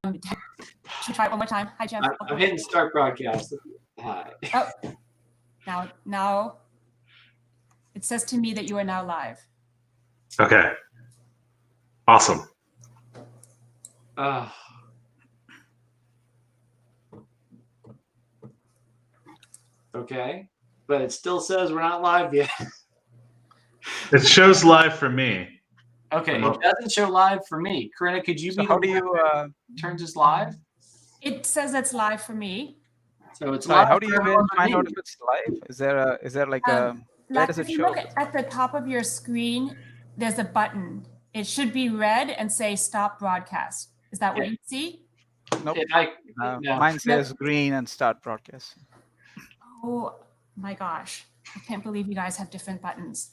Should we try it one more time? Hi, Jeff. I'm hitting start broadcast. Hi. Oh, now it says to me that you are now live. Okay. Awesome. Okay, but it still says we're not live yet. It shows live for me. Okay, it doesn't show live for me. Corinna, could you be how do you turns this live? It says it's live for me. So it's Sorry, live. how do you find out if it's live? Is there like a where does it if you show? look at the top of your screen, there's a button. It should be red and say stop broadcast. Is that what you see? Nope. No. Mine says green and start broadcast. Oh my gosh. I can't believe you guys have different buttons.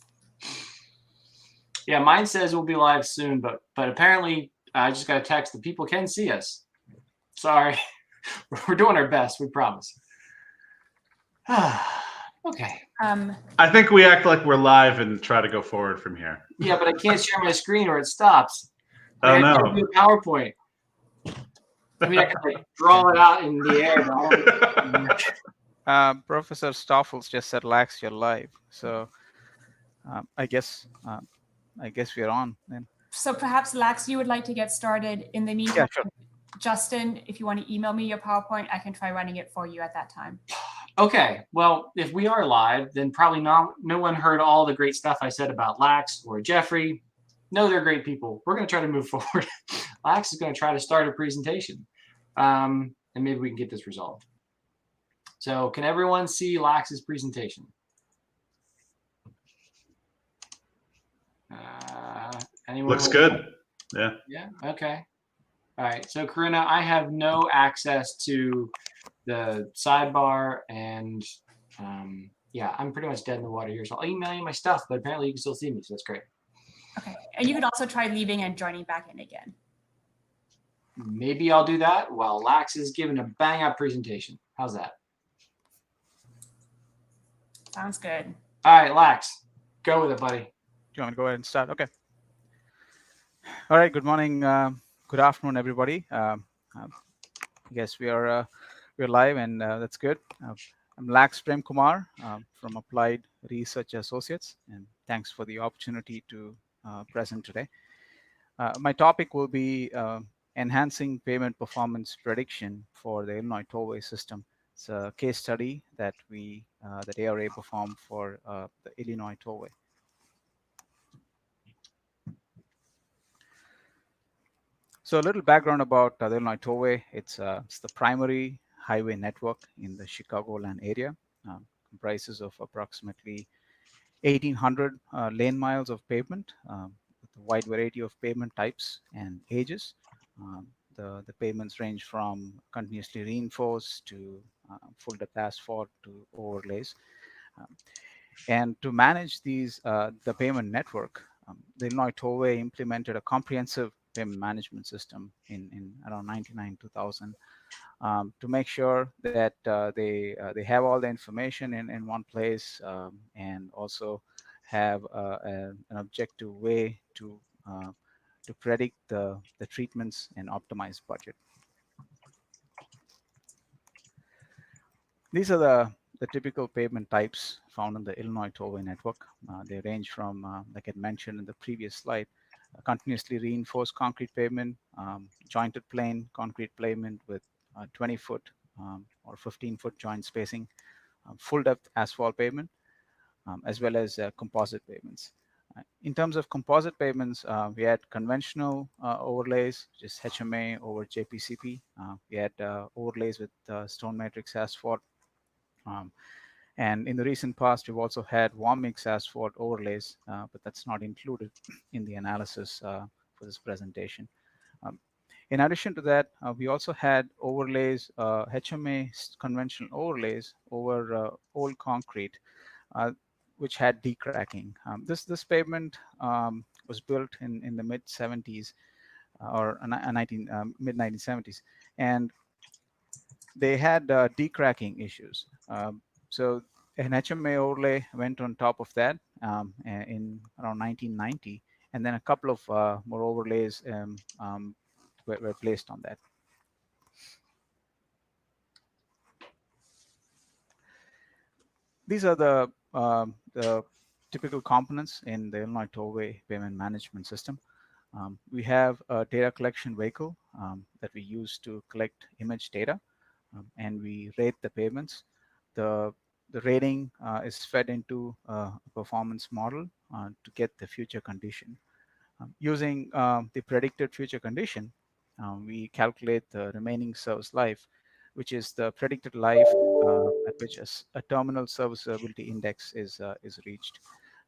Yeah, mine says we'll be live soon, but apparently I just got a text that people can see us. Sorry. We're doing our best, we promise. Okay. I think we act like we're live and try to go forward from here. Yeah, but I can't share my screen or it stops. Oh, I no. can't do a PowerPoint. I mean, I can like draw it out in the air. Professor Stoffels just said, "Lax, you're live." So I guess we're on then. So perhaps, Lax, you would like to get started. In the meantime, Yeah, sure. Justin, if you want to email me your PowerPoint, I can try running it for you at that time. Okay, well, if we are live, then probably no one heard all the great stuff I said about Lax or Jeffrey. No, they're great people. We're going to try to move forward. Lax is going to try to start a presentation, and maybe we can get this resolved. So can everyone see Lax's presentation? Anyone? Looks good. Yeah. Yeah, okay. All right, so Corinna, I have no access to the sidebar, and yeah, I'm pretty much dead in the water here. So I'll email you my stuff, but apparently you can still see me, so that's great. Okay, and you could also try leaving and joining back in again. Maybe I'll do that while Lax is giving a bang-up presentation. How's that? Sounds good. All right, Lax, go with it, buddy. Do you want me to go ahead and start? Okay. All right. Good morning. Good afternoon, everybody. Yes, we're live, and that's good. I'm Lax Prem Kumar from Applied Research Associates, and thanks for the opportunity to present today. My topic will be enhancing payment performance prediction for the Illinois tollway system. It's a case study that that ARA performed for the Illinois tollway. So a little background about the Illinois tollway. It's the primary highway network in the Chicagoland area. Comprises of approximately 1,800 lane miles of pavement with a wide variety of pavement types and ages. The pavements range from continuously reinforced to full depth asphalt to overlays. And to manage the pavement network, the Illinois tollway implemented a comprehensive payment management system in around 1999-2000 to make sure that they have all the information in one place and also have an objective way to predict the treatments and optimize budget. These are the typical pavement types found in the Illinois tollway network. They range from, like I mentioned in the previous slide, continuously reinforced concrete pavement, jointed plane concrete pavement with 20-foot or 15-foot joint spacing, full depth asphalt pavement, as well as composite pavements. In terms of composite pavements, we had conventional overlays, just HMA over JPCP. We had overlays with stone matrix asphalt. And in the recent past, we've also had warm mix asphalt overlays, but that's not included in the analysis for this presentation. In addition to that, we also had overlays, HMA conventional overlays over old concrete, which had decracking. This pavement was built in the mid 70s or mid 1970s, and they had decracking issues. So an HMA overlay went on top of that in around 1990, and then a couple of more overlays were placed on that. These are the typical components in the Illinois Tollway Payment Management System. We have a data collection vehicle that we use to collect image data, and we rate the payments. The the rating is fed into a performance model to get the future condition. Using the predicted future condition, we calculate the remaining service life, which is the predicted life at which a terminal serviceability index is reached.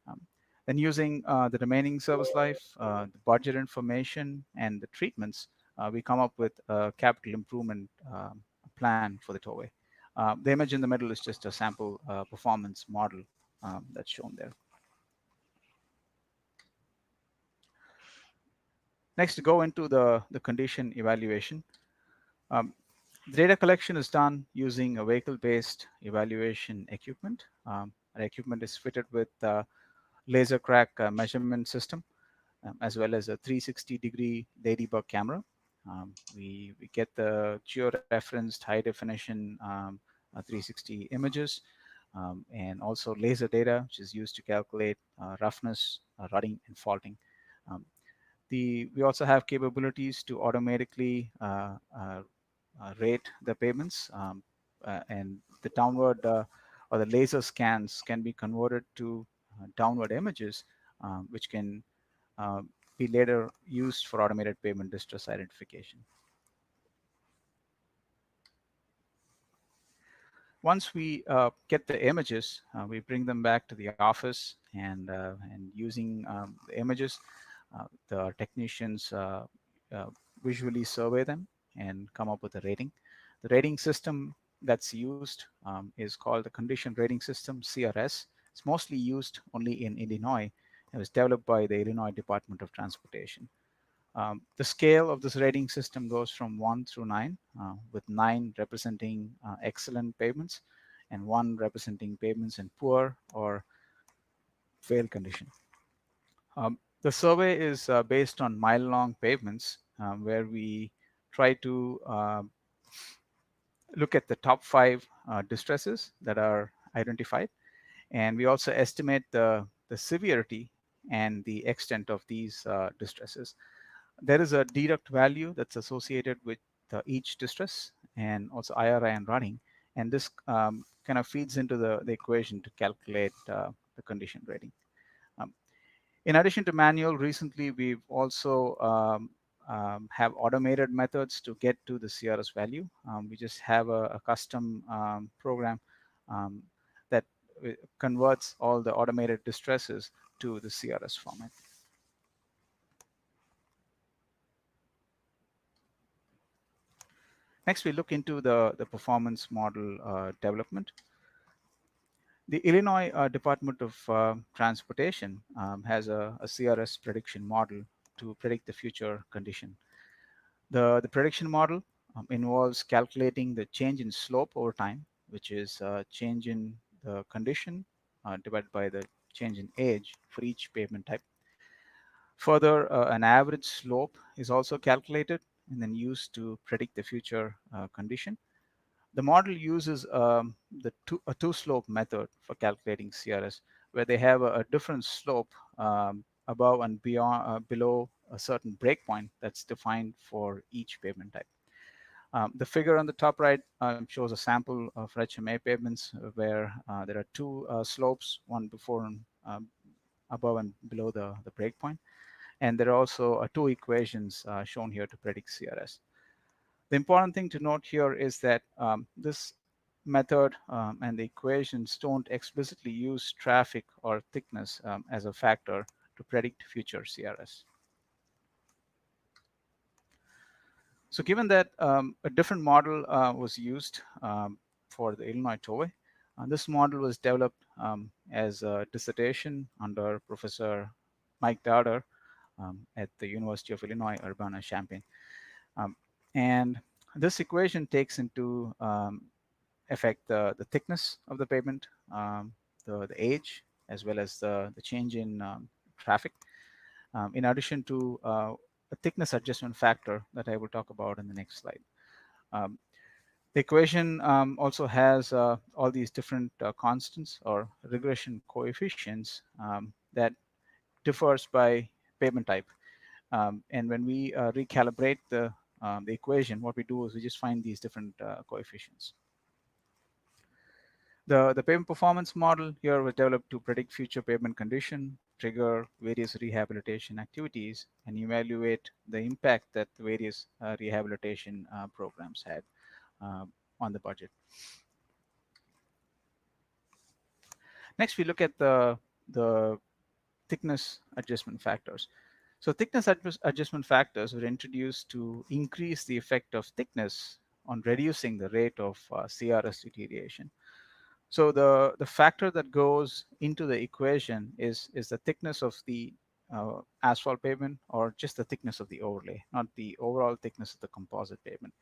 Um, then using the remaining service life, the budget information, and the treatments, we come up with a capital improvement plan for the tollway. The image in the middle is just a sample performance model that's shown there. Next, to go into the condition evaluation. Um, Data collection is done using a vehicle-based evaluation equipment. Our equipment is fitted with laser crack measurement system, as well as a 360-degree ladybug camera. We get the geo-referenced high definition 360 images, and also laser data, which is used to calculate roughness, rutting, and faulting. Um, we also have capabilities to automatically rate the payments, and the downward or the laser scans can be converted to downward images, which can uh, be later used for automated payment distress identification. Once we get the images, we bring them back to the office, and using the images, the technicians visually survey them and come up with a rating. The rating system that's used is called the Condition Rating System, CRS. It's mostly used only in Illinois. It was developed by the Illinois Department of Transportation. The scale of this rating system goes from 1 through 9, with 9 representing excellent payments and 1 representing payments in poor or fail condition. The survey is based on mile-long pavements, where we try to look at the top 5 distresses that are identified, and we also estimate the severity and the extent of these distresses. There is a deduct value that's associated with each distress, and also IRI and running, and this kind of feeds into the equation to calculate the condition rating. Um, in addition to manual, recently we've also have automated methods to get to the CRS value. We just have a custom program um, that converts all the automated distresses to the CRS format. Next, we look into the performance model development. The Illinois Department of Transportation has a CRS prediction model to predict the future condition. The prediction model involves calculating the change in slope over time, which is change in the condition divided by the change in age for each pavement type. Further, an average slope is also calculated and then used to predict the future condition. The model uses a two-slope method for calculating CRS, where they have a different slope above and beyond, below a certain breakpoint that's defined for each pavement type. The figure on the top right shows a sample of HMA pavements where there are 2 slopes, one before and above and below the breakpoint. And there are also 2 equations shown here to predict CRS. The important thing to note here is that this method and the equations don't explicitly use traffic or thickness as a factor to predict future CRS. So given that a different model was used for the Illinois Tollway, this model was developed as a dissertation under Professor Mike Dowder at the University of Illinois Urbana-Champaign. And this equation takes into effect the thickness of the pavement, the age, as well as the change in traffic. In addition to a thickness adjustment factor that I will talk about in the next slide. Um, the equation also has all these different constants or regression coefficients that differs by payment type. And when we recalibrate the equation, what we do is we just find these different coefficients. The payment performance model here was developed to predict future payment condition, trigger various rehabilitation activities, and evaluate the impact that the various rehabilitation programs had on the budget. Next, we look at the thickness adjustment factors. So thickness adjustment factors were introduced to increase the effect of thickness on reducing the rate of CRS deterioration. So the factor that goes into the equation is the thickness of the asphalt pavement, or just the thickness of the overlay, not the overall thickness of the composite pavement.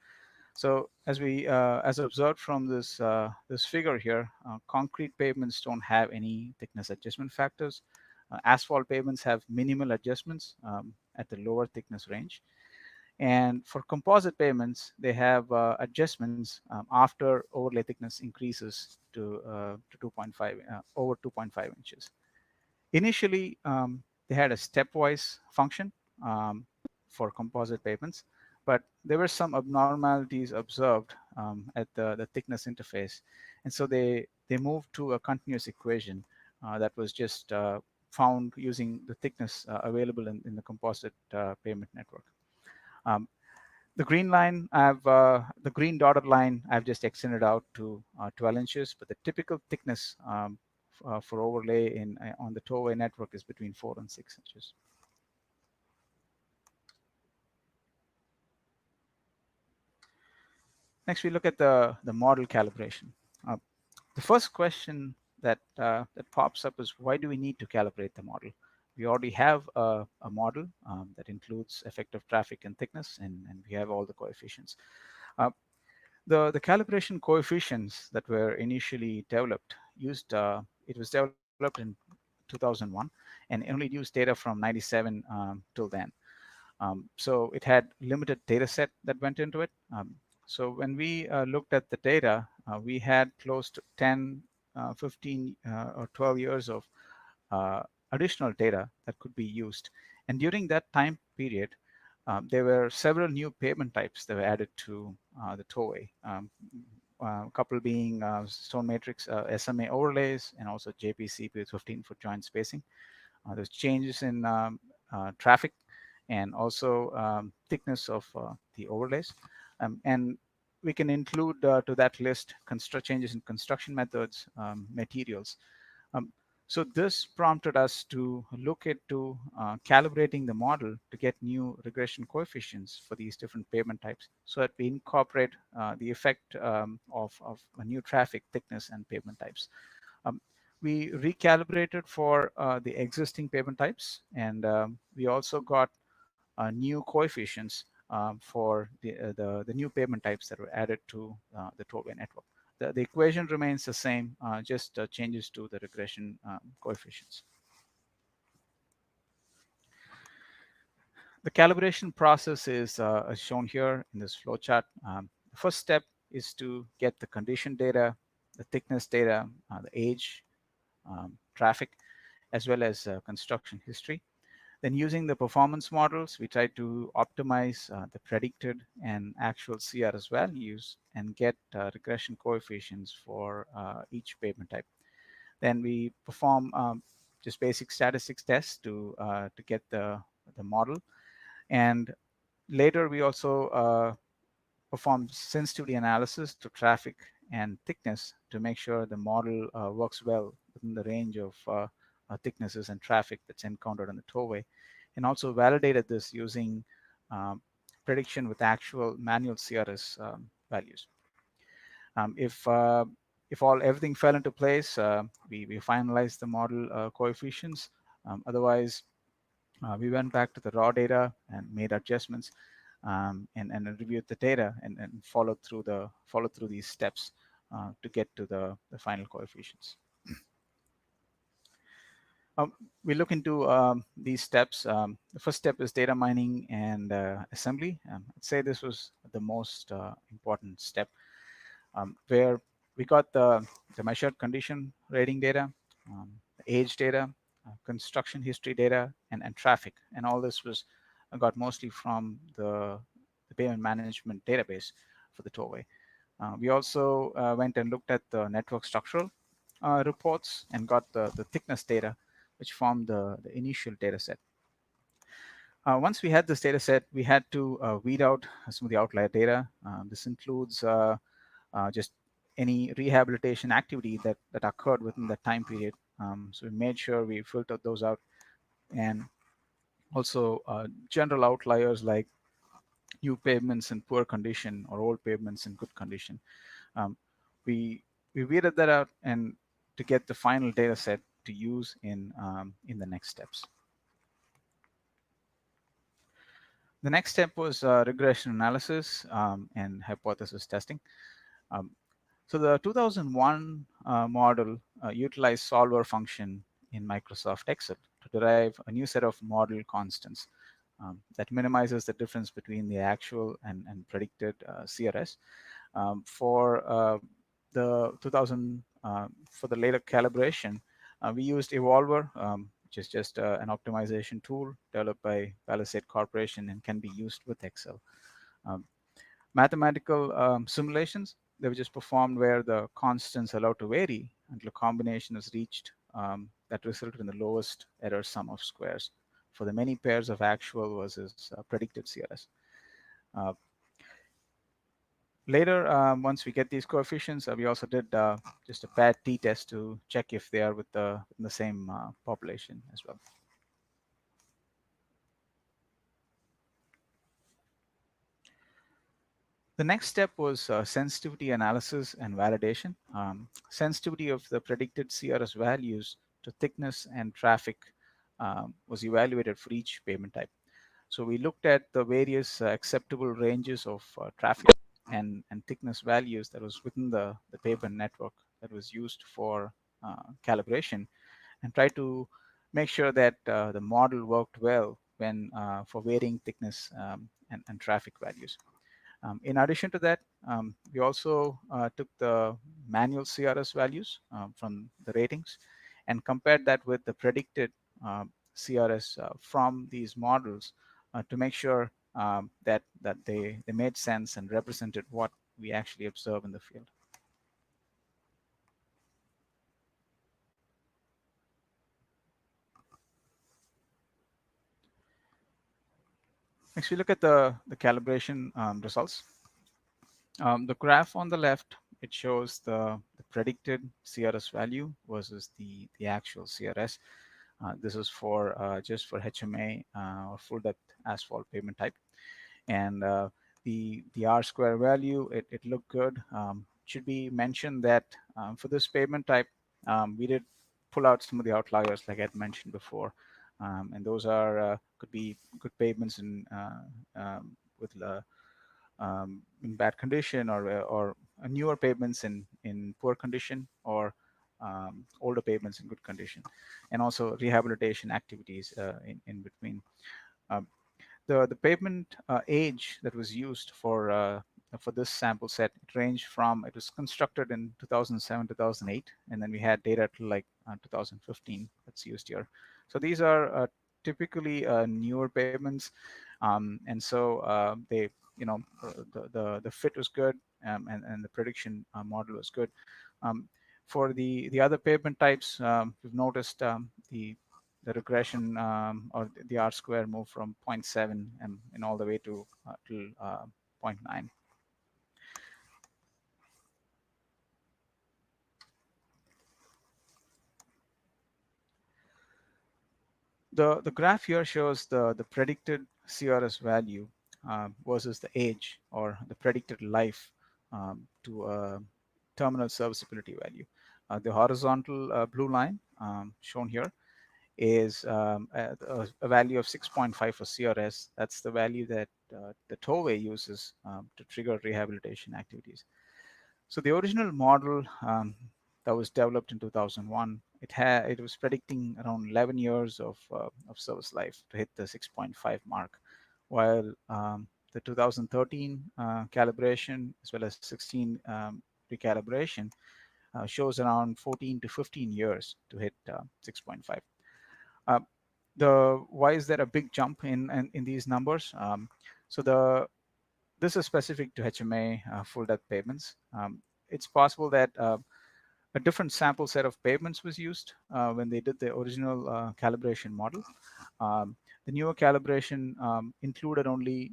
So as observed from this figure here, concrete pavements don't have any thickness adjustment factors. Asphalt pavements have minimal adjustments at the lower thickness range. And for composite pavements, they have adjustments after overlay thickness increases to 2.5 over 2.5 inches. Initially, they had a stepwise function for composite pavements, but there were some abnormalities observed at the thickness interface, and so they moved to a continuous equation that was just found using the thickness available in the composite pavement network. Um, the green line, the green dotted line, I've just extended out to 12 inches, but the typical thickness for overlay on the tollway network is between 4 and 6 inches. Next, we look at the model calibration. The first question that pops up is, why do we need to calibrate the model? We already have a model that includes effective traffic and thickness, and we have all the coefficients. The calibration coefficients that were initially developed it was developed in 2001 and only used data from 97 till then. So it had limited data set that went into it. So when we looked at the data, we had close to 10, 15, or 12 years of additional data that could be used. And during that time period, there were several new pavement types that were added to the tollway. A couple being stone matrix SMA overlays, and also JPC with 15-foot joint spacing. There's changes in traffic and also thickness of the overlays. And we can include to that list changes in construction methods, materials. So this prompted us to look into calibrating the model to get new regression coefficients for these different pavement types, so that we incorporate the effect of a new traffic, thickness, and pavement types. We recalibrated for the existing pavement types, and we also got new coefficients for the new pavement types that were added to the tollway network. The equation remains the same, just changes to the regression coefficients. The calibration process is shown here in this flowchart. The first step is to get the condition data, the thickness data, the age, traffic, as well as construction history. Then using the performance models, we try to optimize the predicted and actual CRS values and get regression coefficients for each pavement type. Then we perform just basic statistics tests to get the model. And later we also perform sensitivity analysis to traffic and thickness to make sure the model works well within the range of thicknesses and traffic that's encountered on the tollway, and also validated this using prediction with actual manual CRS values. If everything fell into place, we finalized the model coefficients. Otherwise, we went back to the raw data and made adjustments, and reviewed the data and followed through these steps to get to the final coefficients. We look into these steps. The first step is data mining and assembly. I'd say this was the most important step, where we got the measured condition rating data, the age data, construction history data, and traffic. And all this was got mostly from the payment management database for the tollway. We also went and looked at the network structural reports and got the thickness data, which formed the initial data set. Once we had this data set, we had to weed out some of the outlier data. This includes just any rehabilitation activity that occurred within that time period. So we made sure we filtered those out, and also general outliers like new pavements in poor condition or old pavements in good condition. Um, we we weeded that out and to get the final data set to use in the next steps. The next step was regression analysis and hypothesis testing. Um, so the 2001 model utilized solver function in Microsoft Excel to derive a new set of model constants that minimizes the difference between the actual and predicted CRS. For the 2000, for the later calibration, we used Evolver, which is just an optimization tool developed by Palisade Corporation and can be used with Excel. Um, Mathematical simulations, they were just performed where the constants allowed to vary until a combination is reached that resulted in the lowest error sum of squares for the many pairs of actual versus predicted CRS. Uh, Later, once we get these coefficients, we also did just a paired t-test to check if they are with the same population as well. The next step was sensitivity analysis and validation. Sensitivity of the predicted CRS values to thickness and traffic was evaluated for each pavement type. So we looked at the various acceptable ranges of traffic and thickness values that was within the pavement network that was used for calibration, and tried to make sure that the model worked well when for varying thickness and traffic values. In addition to that, we also took the manual CRS values from the ratings and compared that with the predicted CRS from these models to make sure that they made sense and represented what we actually observe in the field. Next, we look at the calibration results. The graph on the left, it shows the predicted CRS value versus the actual CRS. This is for just for HMA or full depth asphalt pavement type. And the R square value, it looked good. Should be mentioned that for this pavement type, we did pull out some of the outliers like I had mentioned before. And those are could be good pavements with in bad condition, or newer pavements in poor condition, or older pavements in good condition, and also rehabilitation activities in between. Um, the pavement age that was used for this sample set, it was constructed in 2007, 2008, and then we had data till like 2015 that's used here. So these are typically newer pavements, and so they, the fit was good, and the prediction model was good. Um, for the other pavement types, we've noticed the regression or the R square move from 0.7 and all the way to 0.9. The graph here shows the predicted CRS value versus the age or the predicted life to terminal serviceability value. The horizontal blue line shown here is a value of 6.5 for CRS. That's the value that the tollway uses to trigger rehabilitation activities. So the original model that was developed in 2001. It was predicting around 11 years of service life to hit the 6.5 mark, while the 2013 calibration as well as 16 recalibration shows around 14 to 15 years to hit 6.5. Uh, why is there a big jump in these numbers? So this is specific to HMA full depth pavements. It's possible that a different sample set of pavements was used when they did the original calibration model. The newer calibration included only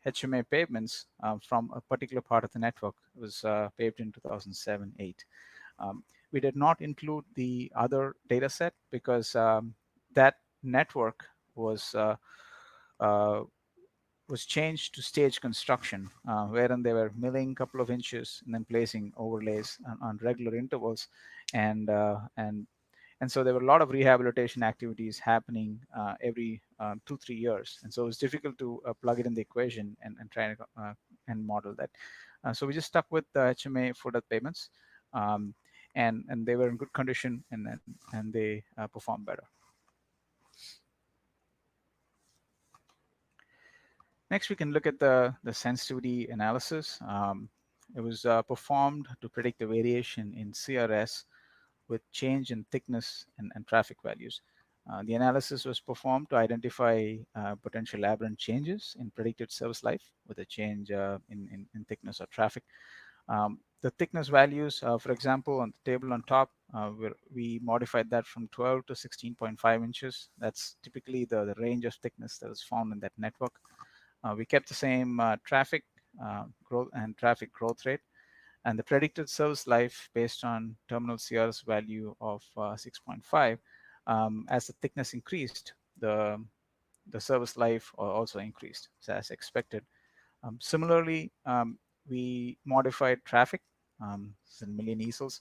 HMA pavements from a particular part of the network. It was paved in 2007-8. We did not include the other data set because that network was uh, was changed to stage construction, wherein they were milling a couple of inches and then placing overlays on regular intervals, and uh, and and so there were a lot of rehabilitation activities happening every 2-3 years, and so it's difficult to plug it in the equation and try and model that. So we just stuck with the HMA for the payments, um, and they were in good condition, and they performed better. Next, we can look at the sensitivity analysis. It was performed to predict the variation in CRS with change in thickness and traffic values. The analysis was performed to identify potential aberrant changes in predicted service life with a change in thickness or traffic. The thickness values, for example, on the table on top, we modified that from 12 to 16.5 inches. That's typically the range of thickness that is found in that network. We kept the same traffic growth and traffic growth rate, and the predicted service life based on terminal CRS value of 6.5. As the thickness increased, the service life also increased, so as expected. Similarly, we modified traffic in million easels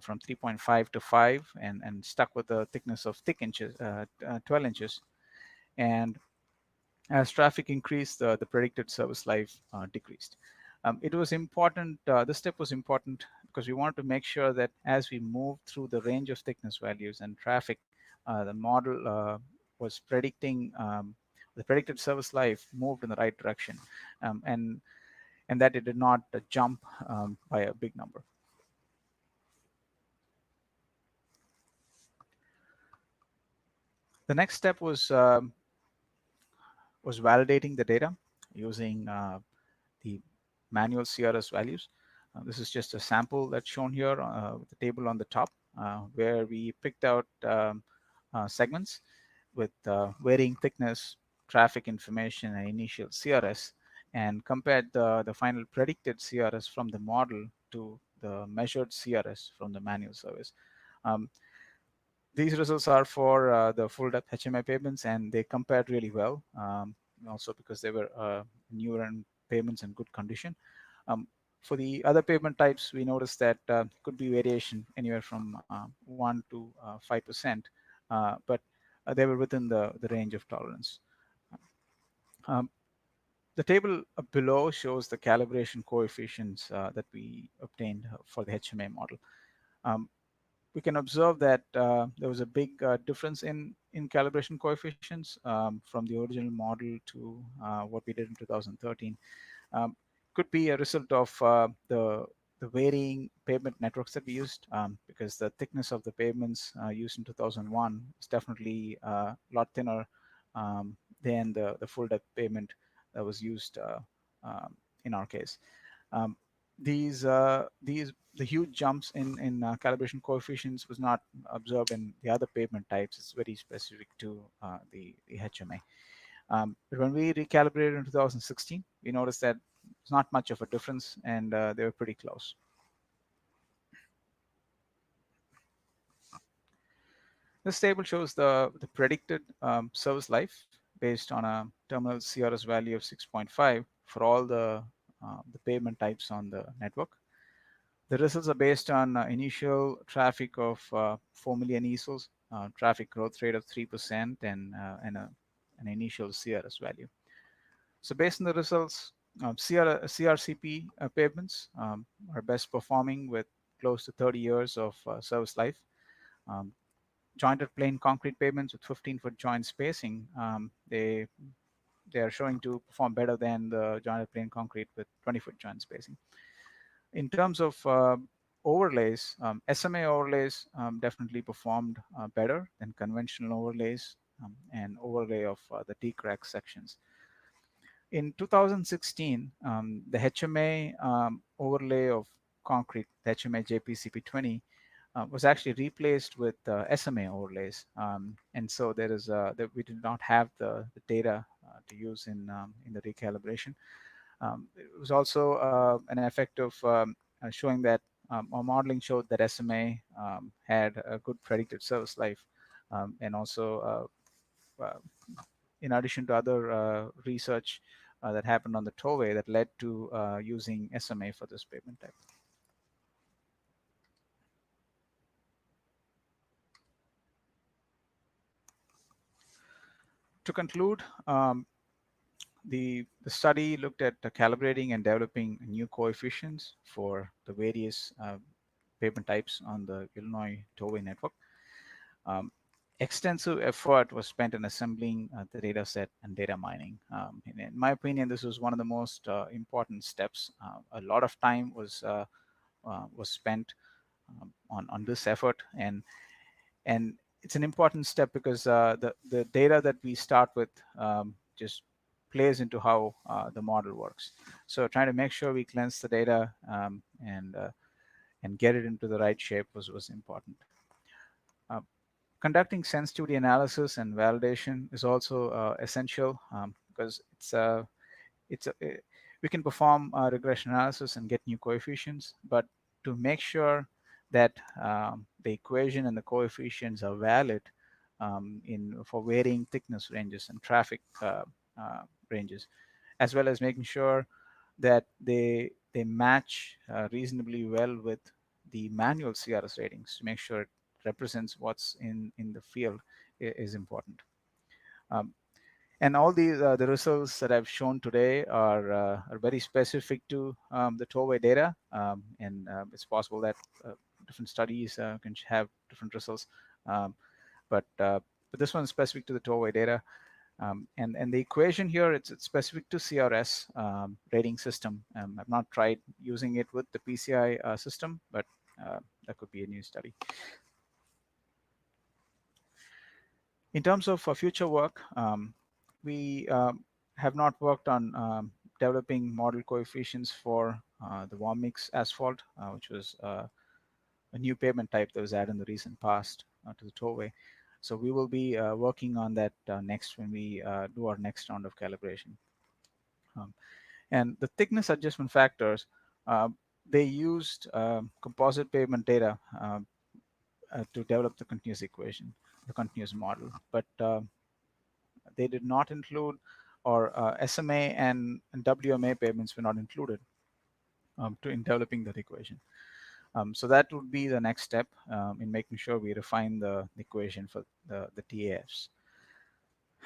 from 3.5 to 5, and stuck with the thickness of thick inches, 12 inches. And as traffic increased, the predicted service life decreased. It was important, this step was important because we wanted to make sure that as we move through the range of thickness values and traffic, the model was predicting, the predicted service life moved in the right direction, and that it did not jump by a big number. The next step was validating the data using the manual CRS values. This is just a sample that's shown here with the table on the top, where we picked out segments with varying thickness, traffic information, and initial CRS, and compared the final predicted CRS from the model to the measured CRS from the manual service. Um, these results are for the full depth HMI payments, and they compared really well, also because they were newer payments in good condition. Um, for the other payment types, we noticed that could be variation anywhere from 1 to 5%, but they were within the range of tolerance. Um, the table below shows the calibration coefficients that we obtained for the HMA model. Um, we can observe that there was a big difference in calibration coefficients from the original model to what we did in 2013. Um, could be a result of the varying pavement networks that we used, because the thickness of the pavements used in 2001 is definitely a lot thinner than the full depth pavement that was used in our case. Um, these the huge jumps in calibration coefficients was not observed in the other pavement types. It's very specific to the HMA. But when we recalibrated in 2016, we noticed that it's not much of a difference, and they were pretty close. This table shows the predicted service life based on a terminal CRS value of 6.5 for all the pavement types on the network. The results are based on initial traffic of 4 million easels, traffic growth rate of 3%, and an initial CRS value. So based on the results, CRCP pavements are best performing with close to 30 years of service life. Jointed plain concrete pavements with 15-foot joint spacing, they are showing to perform better than the jointed plain concrete with 20-foot joint spacing. In terms of overlays, SMA overlays definitely performed better than conventional overlays and overlay of the T-crack sections. In 2016, the HMA overlay of concrete, the HMA JPCP20, was actually replaced with SMA overlays, and so there is that we did not have the data to use in the recalibration. It was also an effect of showing that our modeling showed that SMA had a good predicted service life, and also in addition to other research that happened on the tollway that led to using SMA for this pavement type. To conclude, the study looked at calibrating and developing new coefficients for the various pavement types on the Illinois tollway network. Extensive effort was spent in assembling the data set and data mining. In my opinion, this was one of the most important steps. A lot of time was spent on this effort, and it's an important step because the data that we start with just plays into how the model works. So trying to make sure we cleanse the data and get it into the right shape was important. Conducting sensitivity analysis and validation is also essential because we can perform regression analysis and get new coefficients, but to make sure that the equation and the coefficients are valid for varying thickness ranges and traffic ranges, as well as making sure that they match reasonably well with the manual CRS ratings to make sure it represents what's in the field is important. And all the results that I've shown today are very specific to the tollway data, and it's possible that different studies can have different results, but this one is specific to the tollway data. And the equation here, it's specific to CRS rating system. I've not tried using it with the PCI system, but that could be a new study. In terms of future work, we have not worked on developing model coefficients for the warm mix asphalt, which was a new pavement type that was added in the recent past to the tollway. So we will be working on that next when we do our next round of calibration. And the thickness adjustment factors, they used composite pavement data to develop the continuous equation, the continuous model, but they did not include, or SMA and WMA pavements were not included in developing that equation. So that would be the next step in making sure we refine the equation for the TAFs.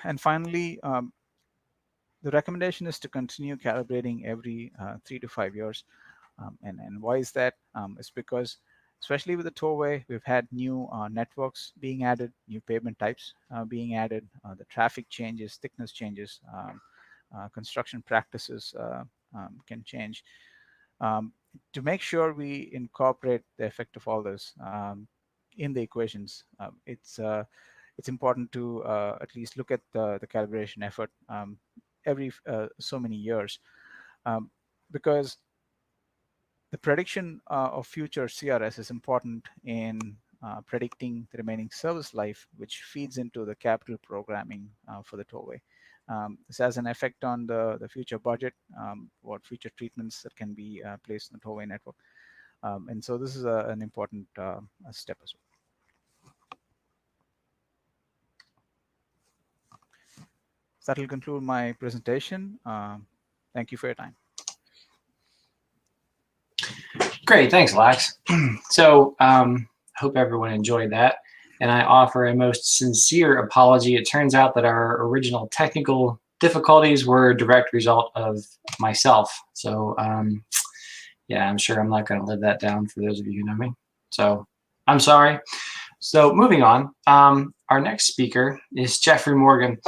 And finally, the recommendation is to continue calibrating every 3 to 5 years. And why is that? It's because, especially with the tollway, we've had new networks being added, new pavement types being added, the traffic changes, thickness changes, construction practices can change. To make sure we incorporate the effect of all this in the equations, it's important to at least look at the calibration effort every so many years, because the prediction of future CRS is important in predicting the remaining service life, which feeds into the capital programming for the tollway. This has an effect on the future budget, what future treatments that can be placed in the tollway network. And so this is an important step as well. So that will conclude my presentation. Thank you for your time. Great, thanks, Lax. So hope everyone enjoyed that. And I offer a most sincere apology. It turns out that our original technical difficulties were a direct result of myself. So Yeah, I'm sure I'm not going to live that down for those of you who know me. So I'm sorry. So moving on, our next speaker is Jeffrey Morgan.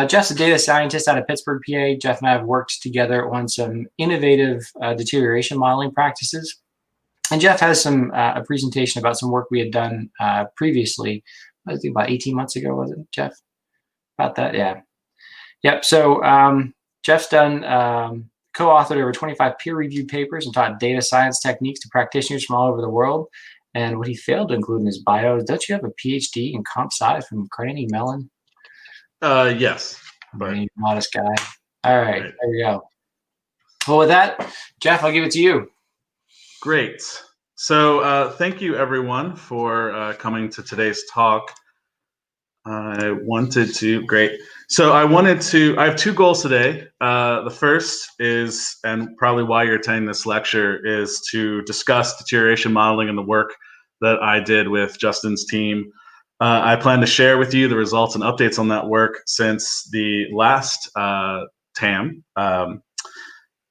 Jeff's a data scientist out of Pittsburgh, PA. Jeff and I have worked together on some innovative deterioration modeling practices. And Jeff has some a presentation about some work we had done previously. I think about 18 months ago, was it, Jeff? About that, yeah. Yep. So Jeff's done co-authored over 25 peer-reviewed papers and taught data science techniques to practitioners from all over the world. And what he failed to include in his bio is, don't you have a PhD in comp sci from Carnegie Mellon? Yes. But Modest guy. All right, there we go. Well, with that, Jeff, I'll give it to you. Great. So thank you, everyone, for coming to today's talk. I have two goals today. The first is, and probably why you're attending this lecture, is to discuss deterioration modeling and the work that I did with Justin's team. I plan to share with you the results and updates on that work since the last TAIM. But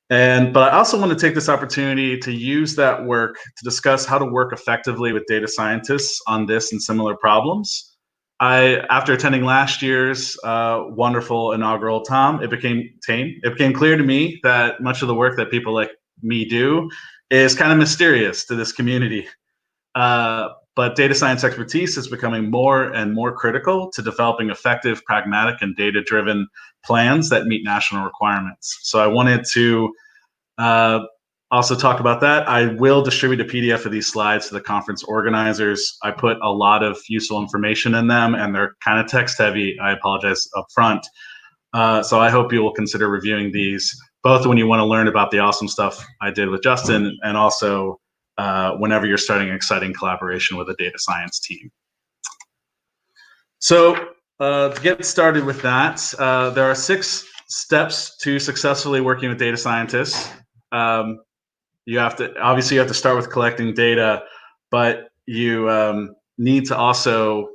I also want to take this opportunity to use that work to discuss how to work effectively with data scientists on this and similar problems. After attending last year's wonderful inaugural TAIM, it became clear to me that much of the work that people like me do is kind of mysterious to this community. But data science expertise is becoming more and more critical to developing effective, pragmatic, and data-driven plans that meet national requirements. So I wanted to also talk about that. I will distribute a PDF of these slides to the conference organizers. I put a lot of useful information in them, and they're kind of text heavy. I apologize up front. So I hope you will consider reviewing these, both when you want to learn about the awesome stuff I did with Justin, and also whenever you're starting an exciting collaboration with a data science team. So to get started with that, there are 6 steps to successfully working with data scientists. You have to start with collecting data, but you need to also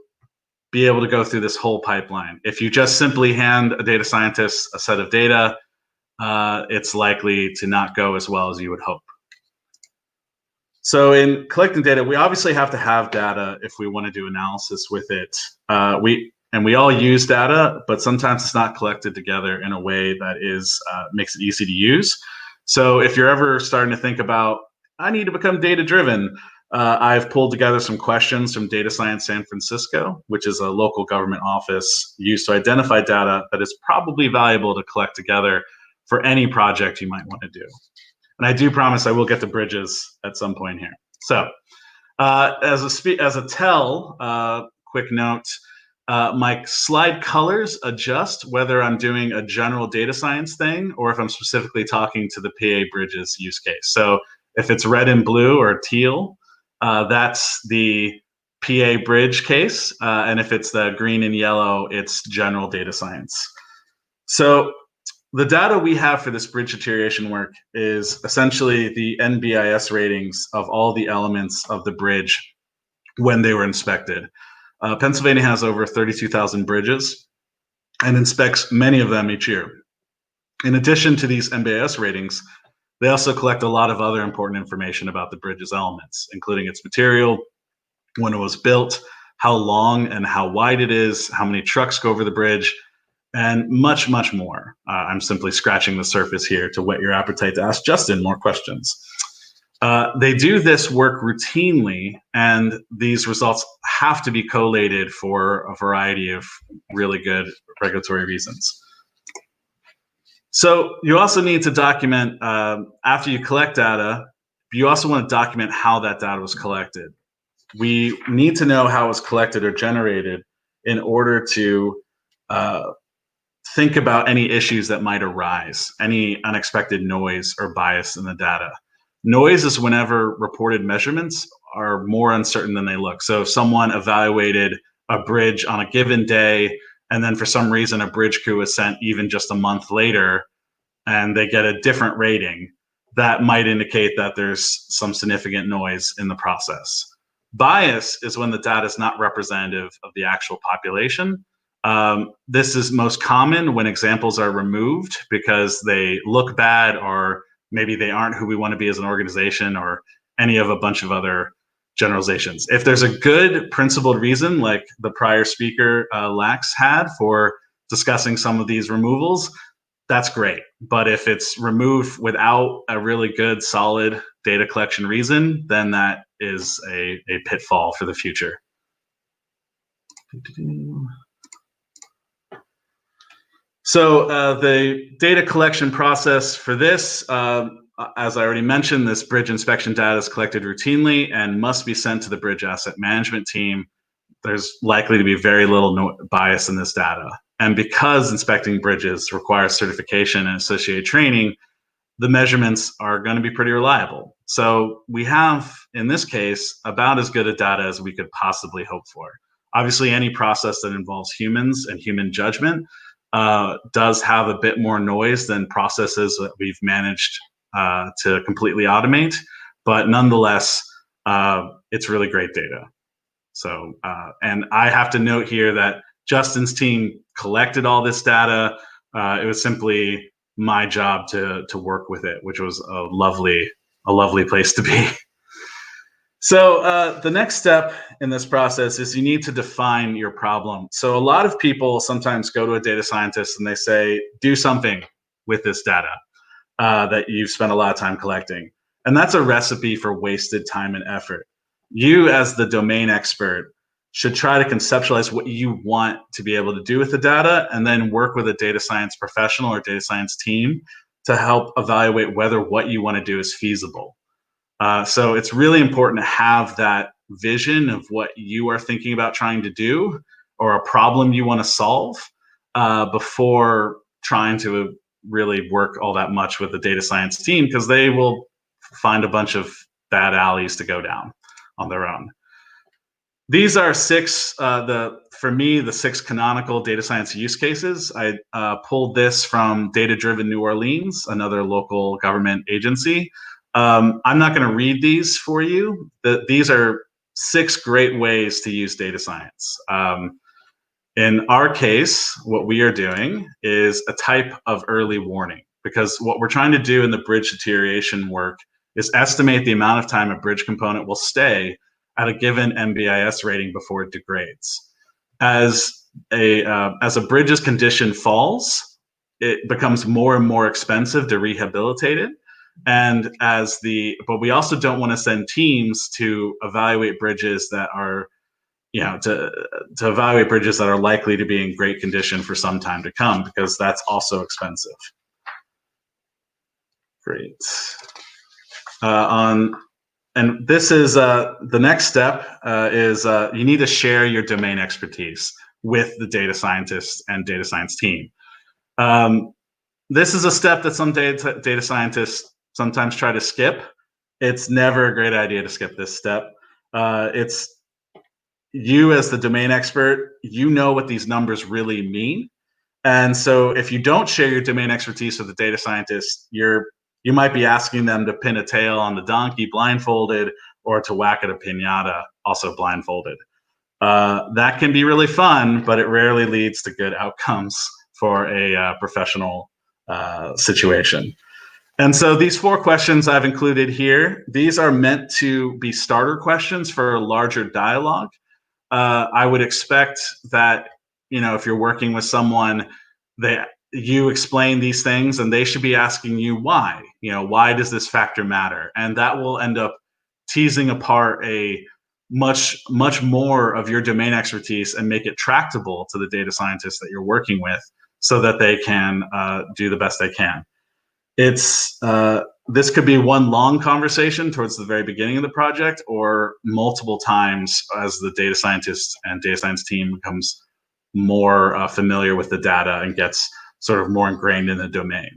be able to go through this whole pipeline. If you just simply hand a data scientist a set of data, it's likely to not go as well as you would hope. So in collecting data, we obviously have to have data if we want to do analysis with it. We all use data, but sometimes it's not collected together in a way that makes it easy to use. So if you're ever starting to think about, I need to become data-driven, I've pulled together some questions from Data Science San Francisco, which is a local government office used to identify data that is probably valuable to collect together for any project you might want to do. And I do promise I will get to bridges at some point here. So as a quick note, my slide colors adjust whether I'm doing a general data science thing or if I'm specifically talking to the PA bridges use case. So if it's red and blue or teal, that's the PA bridge case. And if it's the green and yellow, it's general data science. So the data we have for this bridge deterioration work is essentially the NBIS ratings of all the elements of the bridge when they were inspected. Pennsylvania has over 32,000 bridges and inspects many of them each year. In addition to these NBIS ratings, they also collect a lot of other important information about the bridge's elements, including its material, when it was built, how long and how wide it is, how many trucks go over the bridge, and much, much more. I'm simply scratching the surface here to whet your appetite to ask Justin more questions. They do this work routinely, and these results have to be collated for a variety of really good regulatory reasons. So you also need to document, after you collect data, you also want to document how that data was collected. We need to know how it was collected or generated in order to think about any issues that might arise, any unexpected noise or bias in the data. Noise is whenever reported measurements are more uncertain than they look. So if someone evaluated a bridge on a given day, and then for some reason a bridge crew was sent even just a month later, and they get a different rating, that might indicate that there's some significant noise in the process. Bias is when the data is not representative of the actual population. This is most common when examples are removed because they look bad or maybe they aren't who we want to be as an organization, or any of a bunch of other generalizations. If there's a good principled reason, like the prior speaker, Lax, had for discussing some of these removals, that's great. But if it's removed without a really good, solid data collection reason, then that is a pitfall for the future. So the data collection process for this, as I already mentioned, this bridge inspection data is collected routinely and must be sent to the bridge asset management team. There's likely to be very little bias in this data. And because inspecting bridges requires certification and associated training, the measurements are going to be pretty reliable. So we have, in this case, about as good a data as we could possibly hope for. Obviously, any process that involves humans and human judgment does have a bit more noise than processes that we've managed to completely automate, but nonetheless, it's really great data. So, and I have to note here that Justin's team collected all this data. It was simply my job to work with it, which was a lovely place to be. So the next step in this process is you need to define your problem. So a lot of people sometimes go to a data scientist and they say, do something with this data that you've spent a lot of time collecting. And that's a recipe for wasted time and effort. You, as the domain expert, should try to conceptualize what you want to be able to do with the data, and then work with a data science professional or data science team to help evaluate whether what you want to do is feasible. So it's really important to have that vision of what you are thinking about trying to do, or a problem you want to solve, before trying to really work all that much with the data science team, because they will find a bunch of bad alleys to go down on their own. These are six, for me, the 6 canonical data science use cases. I pulled this from Data Driven New Orleans, another local government agency. I'm not going to read these for you. These are 6 great ways to use data science. In our case, what we are doing is a type of early warning, because what we're trying to do in the bridge deterioration work is estimate the amount of time a bridge component will stay at a given MBIS rating before it degrades. As a bridge's condition falls, it becomes more and more expensive to rehabilitate it. And but we also don't want to send teams to evaluate bridges that are, to evaluate bridges that are likely to be in great condition for some time to come, because that's also expensive. Great. And this is the next step is you need to share your domain expertise with the data scientist and data science team. This is a step that some data scientists sometimes try to skip. It's never a great idea to skip this step. It's you, as the domain expert, you know what these numbers really mean. And so if you don't share your domain expertise with the data scientist, you might be asking them to pin a tail on the donkey blindfolded, or to whack at a piñata also blindfolded. That can be really fun, but it rarely leads to good outcomes for a professional situation. And so these 4 questions I've included here, these are meant to be starter questions for a larger dialogue. I would expect that, if you're working with someone, you explain these things and they should be asking you why. Why does this factor matter? And that will end up teasing apart a much more of your domain expertise and make it tractable to the data scientists that you're working with, so that they can do the best they can. This could be one long conversation towards the very beginning of the project, or multiple times as the data scientist and data science team becomes more familiar with the data and gets sort of more ingrained in the domain.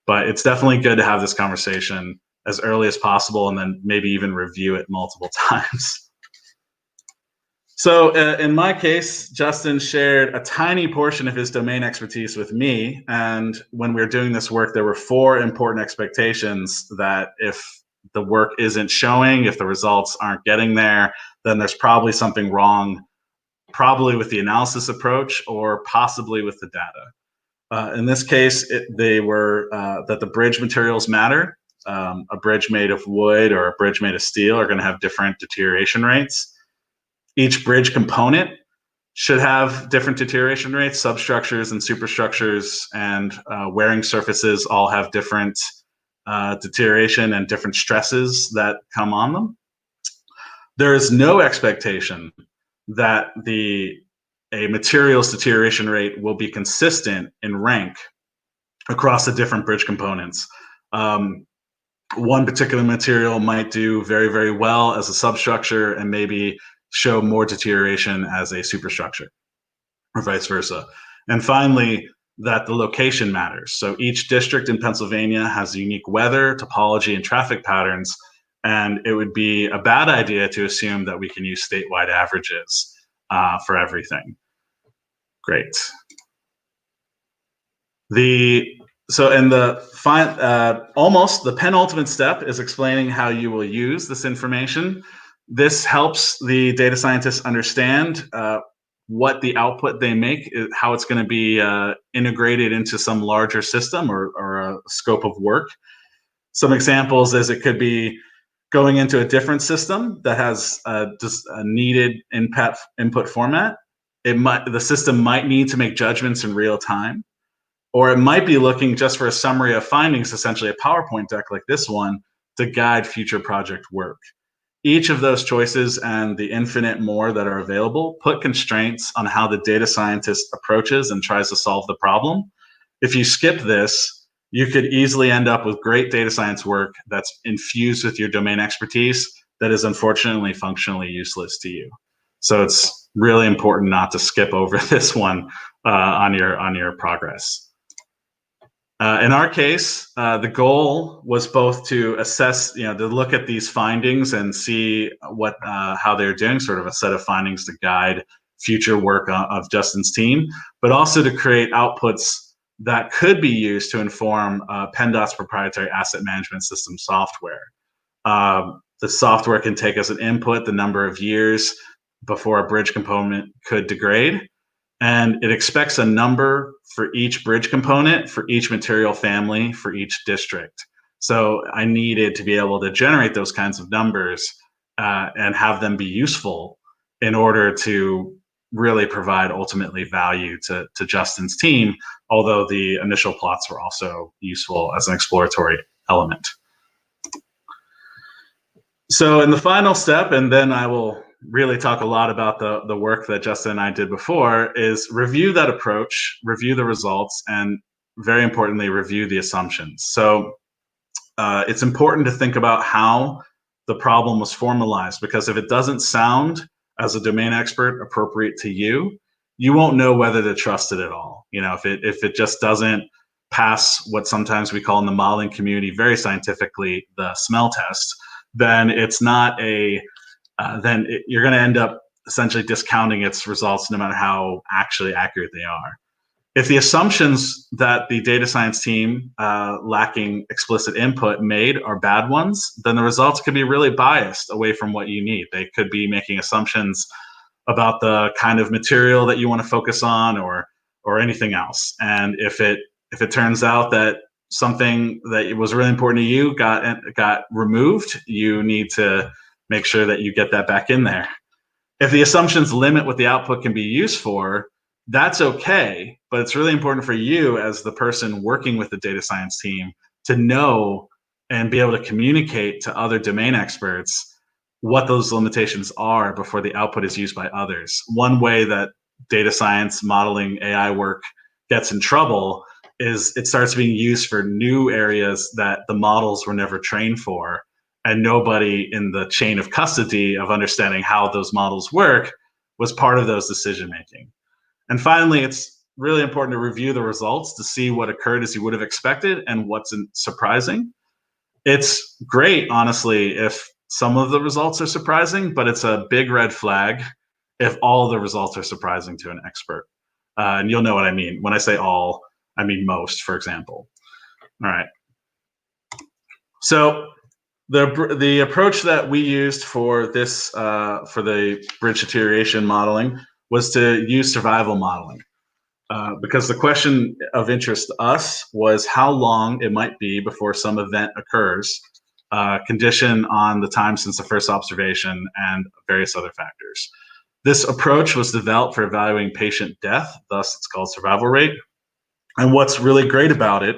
But it's definitely good to have this conversation as early as possible, and then maybe even review it multiple times. So in my case, Justin shared a tiny portion of his domain expertise with me. And when we were doing this work, there were 4 important expectations that if the work isn't showing, if the results aren't getting there, then there's probably something wrong, probably with the analysis approach, or possibly with the data. In this case, they were that the bridge materials matter. a bridge made of wood or a bridge made of steel are going to have different deterioration rates. Each bridge component should have different deterioration rates. Substructures and superstructures and wearing surfaces all have different deterioration and different stresses that come on them. There is no expectation that a material's deterioration rate will be consistent in rank across the different bridge components. One particular material might do very, very well as a substructure and maybe show more deterioration as a superstructure, or vice versa. And finally, that the location matters. So each district in Pennsylvania has unique weather, topology, and traffic patterns, and it would be a bad idea to assume that we can use statewide averages for everything. Great. Almost the penultimate step is explaining how you will use this information. This helps the data scientists understand what the output they make, how it's going to be integrated into some larger system or a scope of work. Some examples is it could be going into a different system that has just a needed input format. The system might need to make judgments in real time. Or it might be looking just for a summary of findings, essentially a PowerPoint deck like this one, to guide future project work. Each of those choices and the infinite more that are available put constraints on how the data scientist approaches and tries to solve the problem. If you skip this, you could easily end up with great data science work that's infused with your domain expertise that is unfortunately functionally useless to you. So it's really important not to skip over this one on your progress. In our case, the goal was both to assess, to look at these findings and see how they're doing, sort of a set of findings to guide future work of Justin's team, but also to create outputs that could be used to inform PennDOT's proprietary asset management system software. The software can take as an input the number of years before a bridge component could degrade. And it expects a number for each bridge component, for each material family, for each district. So I needed to be able to generate those kinds of numbers and have them be useful in order to really provide ultimately value to Justin's team, although the initial plots were also useful as an exploratory element. So in the final step, and then I will really talk a lot about the work that Justin and I did before, is review that approach, review the results, and very importantly, review the assumptions. So it's important to think about how the problem was formalized, because if it doesn't sound, as a domain expert, appropriate to you, you won't know whether to trust it at all. If it just doesn't pass what sometimes we call in the modeling community very scientifically the smell test, then it's not you're going to end up essentially discounting its results no matter how actually accurate they are. If the assumptions that the data science team, lacking explicit input, made are bad ones, then the results could be really biased away from what you need. They could be making assumptions about the kind of material that you want to focus on or anything else. And if it turns out that something that was really important to you got removed, you need to make sure that you get that back in there. If the assumptions limit what the output can be used for, that's okay, but it's really important for you as the person working with the data science team to know and be able to communicate to other domain experts what those limitations are before the output is used by others. One way that data science modeling AI work gets in trouble is it starts being used for new areas that the models were never trained for, and nobody in the chain of custody of understanding how those models work was part of those decision making. And finally, it's really important to review the results to see what occurred as you would have expected and what's surprising. It's great, honestly, if some of the results are surprising, but it's a big red flag if all the results are surprising to an expert. And you'll know what I mean. When I say all, I mean most, for example. All right. So the approach that we used for this, for the bridge deterioration modeling, was to use survival modeling. because the question of interest to us was how long it might be before some event occurs, condition on the time since the first observation, and various other factors. This approach was developed for evaluating patient death, thus it's called survival rate. And what's really great about it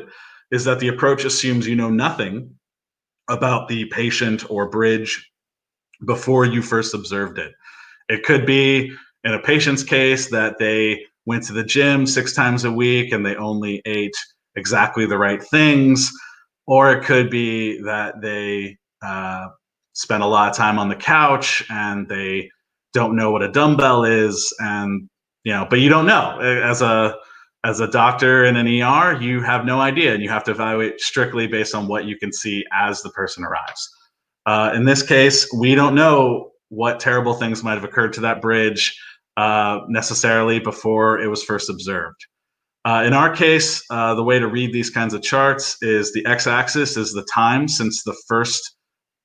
is that the approach assumes you know nothing about the patient or bridge before you first observed it. It could be in a patient's case that they went to the gym 6 times a week and they only ate exactly the right things, or it could be that they spent a lot of time on the couch and they don't know what a dumbbell is, and but you don't know. As a doctor in an ER, you have no idea, and you have to evaluate strictly based on what you can see as the person arrives. In this case, we don't know what terrible things might have occurred to that bridge necessarily before it was first observed. In our case, the way to read these kinds of charts is the x-axis is the time since the first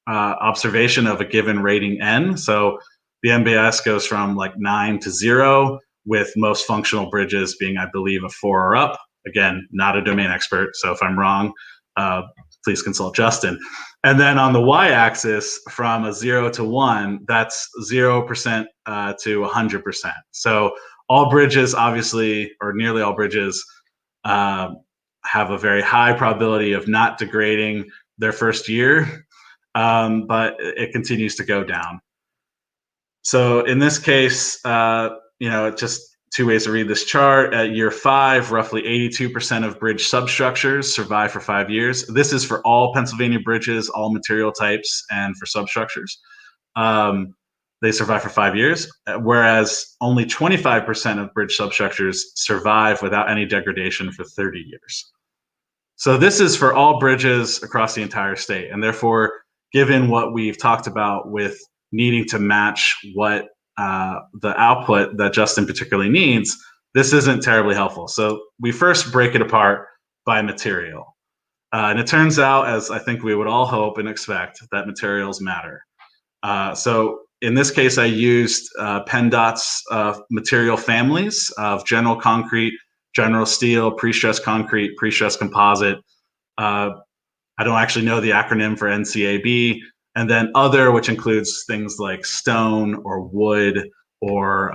observation of a given rating n. So the NBS goes from like 9 to 0, with most functional bridges being, I believe, a 4 or up. Again, not a domain expert, so if I'm wrong, please consult Justin. And then on the y-axis, from a 0 to 1, that's 0% to 100%. So all bridges, obviously, or nearly all bridges, have a very high probability of not degrading their first year, but it continues to go down. So in this case, just 2 ways to read this chart. At year 5, roughly 82% of bridge substructures survive for 5 years. This is for all Pennsylvania bridges, all material types, and for substructures. They survive for 5 years, whereas only 25% of bridge substructures survive without any degradation for 30 years. So this is for all bridges across the entire state, and therefore, given what we've talked about with needing to match what the output that Justin particularly needs, this isn't terribly helpful. So we first break it apart by material. And it turns out, as I think we would all hope and expect, that materials matter. So in this case, I used PennDOT's material families of general concrete, general steel, pre-stressed concrete, pre-stressed composite. I don't actually know the acronym for NCAB. And then other, which includes things like stone or wood or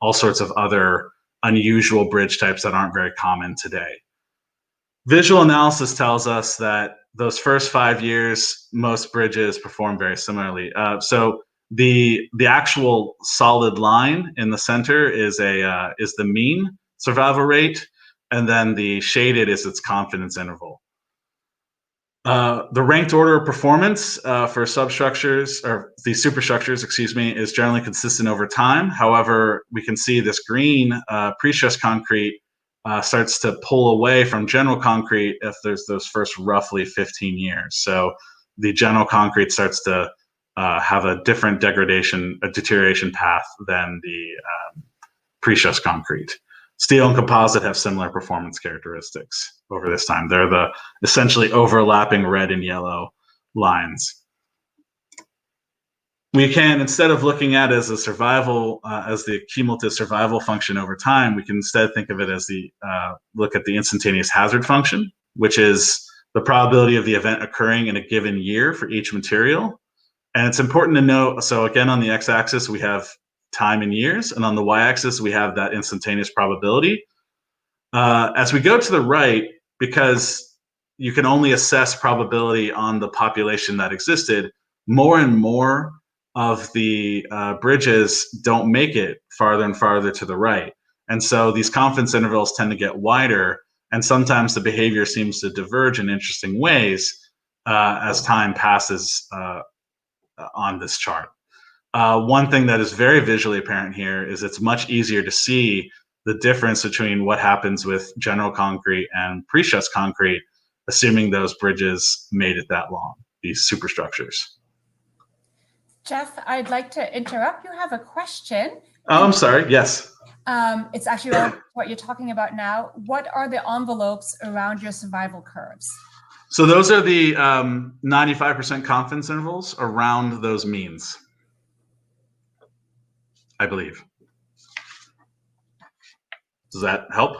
all sorts of other unusual bridge types that aren't very common today. Visual analysis tells us that those first 5 years, most bridges perform very similarly. So the actual solid line in the center is the mean survival rate, and then the shaded is its confidence interval. The ranked order of performance for substructures, or the superstructures, excuse me, is generally consistent over time. However, we can see this green pre-stressed concrete starts to pull away from general concrete if there's those first roughly 15 years. So the general concrete starts to have a different deterioration path than the pre-stressed concrete. Steel and composite have similar performance characteristics over this time. They're the essentially overlapping red and yellow lines. We can, instead of looking at it as a survival, as the cumulative survival function over time, we can instead think of it as look at the instantaneous hazard function, which is the probability of the event occurring in a given year for each material. And it's important to note, so again, on the x-axis, we have time in years, and on the y-axis, we have that instantaneous probability. As we go to the right, because you can only assess probability on the population that existed, more and more of the bridges don't make it farther and farther to the right. And so these confidence intervals tend to get wider, and sometimes the behavior seems to diverge in interesting ways as time passes on this chart. One thing that is very visually apparent here is it's much easier to see the difference between what happens with general concrete and pre-stressed concrete, assuming those bridges made it that long, these superstructures. Jeff, I'd like to interrupt. You have a question. Oh, I'm sorry. Yes. It's actually what you're talking about now. What are the envelopes around your survival curves? So those are the 95% confidence intervals around those means, I believe. Does that help?